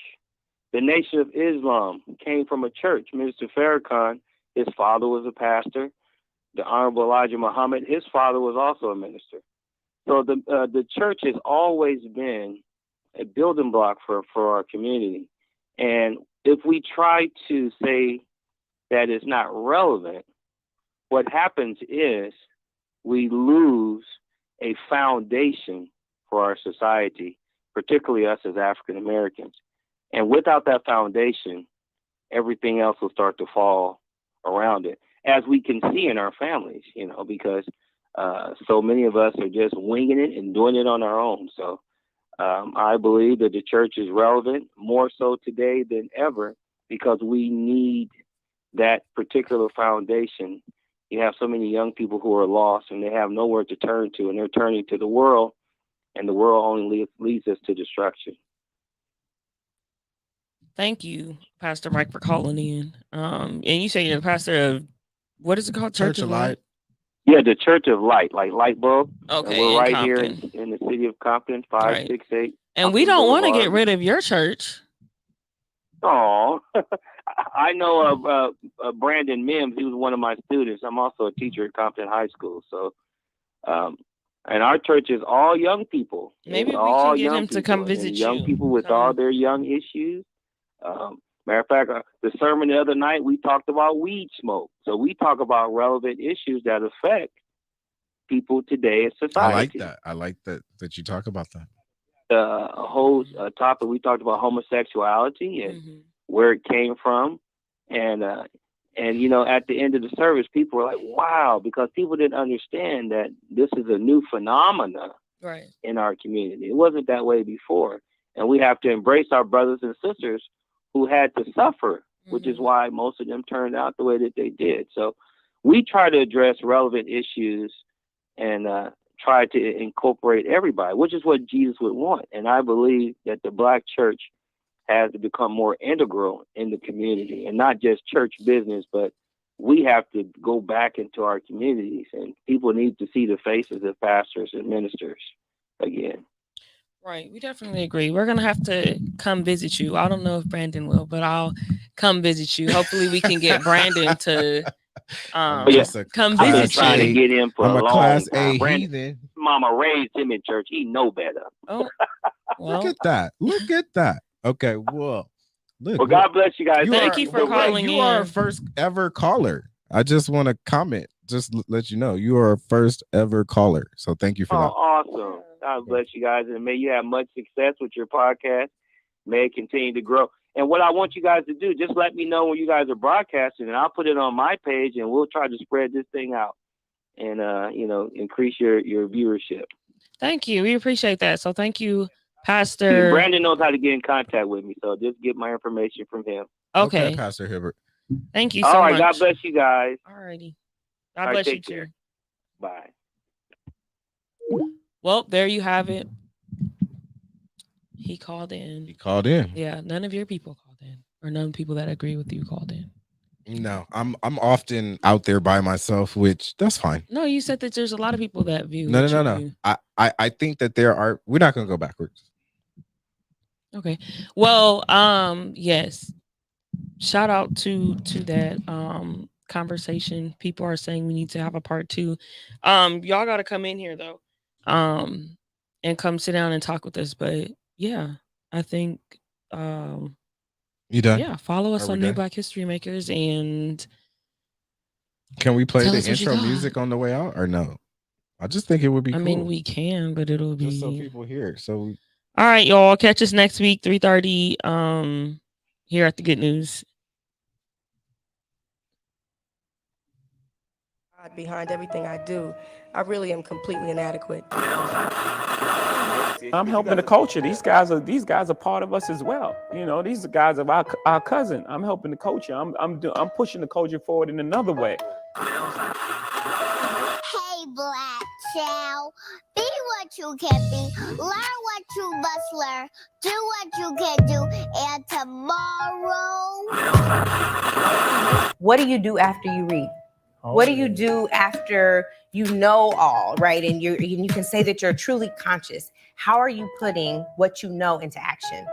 The Nation of Islam came from a church. Minister Farrakhan, his father was a pastor. The Honorable Elijah Muhammad, his father was also a minister. So the church has always been a building block for our community. And if we try to say that it's not relevant, what happens is we lose a foundation for our society, particularly us as African Americans. And without that foundation, everything else will start to fall around it, as we can see in our families, because so many of us are just winging it and doing it on our own. So I believe that the church is relevant more so today than ever, because we need that particular foundation. You have so many young people who are lost and they have nowhere to turn to, and they're turning to the world, and the world only leads us to destruction. Thank you, Pastor Mike, for calling in. And you say you're the pastor of, what is it called? Church of Light. Yeah, the Church of Light, like light bulb. Okay, we're right Compton. here in the city of Compton, 568. And we don't want to get rid of your church. Oh, I know Brandon Mims. He was one of my students. I'm also a teacher at Compton High School. So, and our church is all young people. Maybe we all can get young him to people, come visit and you. young people with all their young issues. Matter of fact, the sermon the other night, we talked about weed smoke. So we talk about relevant issues that affect people today in society. I like that you talk about that. A whole topic, we talked about homosexuality and where it came from. And at the end of the service, people were like, wow, because people didn't understand that this is a new phenomena in our community. It wasn't that way before. And we have to embrace our brothers and sisters who had to suffer, which is why most of them turned out the way that they did. So we try to address relevant issues and try to incorporate everybody, which is what Jesus would want. And I believe that the Black church has to become more integral in the community, and not just church business, but we have to go back into our communities, and people need to see the faces of pastors and ministers again. Right. We definitely agree. We're going to have to come visit you. I don't know if Brandon will, but I'll come visit you. Hopefully we can get Brandon to come I've been visit trying to you. get him for I'm a a long class time. A Brandon, heathen. Mama raised him in church. He know better. Oh, Look at that. Look at that. Okay. Well, look. Well, God bless you guys. Thank you for calling You are in. our first ever caller. I just want to comment, just let you know, you are our first ever caller. So thank you for that. Awesome. God bless you guys, and may you have much success with your podcast. May it continue to grow. And what I want you guys to do, just let me know when you guys are broadcasting, and I'll put it on my page, and we'll try to spread this thing out and increase your viewership. Thank you. We appreciate that. So thank you, Pastor. Brandon knows how to get in contact with me, so just get my information from him. Okay. Pastor Hibbert. Thank you so All right. much. God bless you guys. All righty. All God right, bless you take care. too. Bye. Well, there you have it. He called He in. called in. Yeah, none of your people called in, or none of the people that agree with you called in. No, I'm often out there by myself, which that's fine. No, you said that there's a lot of people that view. No, what no, you no, no. view. I think that there are. We're not gonna go backwards. Okay. Well, yes. Shout out to that conversation. People are saying we need to have a part 2. Y'all got to come in here though. And come sit down and talk with us, but yeah, I think You done? yeah, follow us Are we on New done? Black History Makers, and Can we play tell the us what you intro got. music on the way out or no? I just think it would be I cool. mean, we can, but it'll be just so people hear. So all right, y'all. Catch us next week, 3:30, here at the Good News. Behind everything I do, I really am completely inadequate. I'm helping the culture. These guys are part of us as well. You know, these are guys of our cousin. I'm helping the culture. I'm pushing the culture forward in another way. Hey, black child, be what you can be, learn what you must learn, do what you can do, and tomorrow. What do you do after you read? What do you do after you know all, right? And you can say that you're truly conscious. How are you putting what you know into action?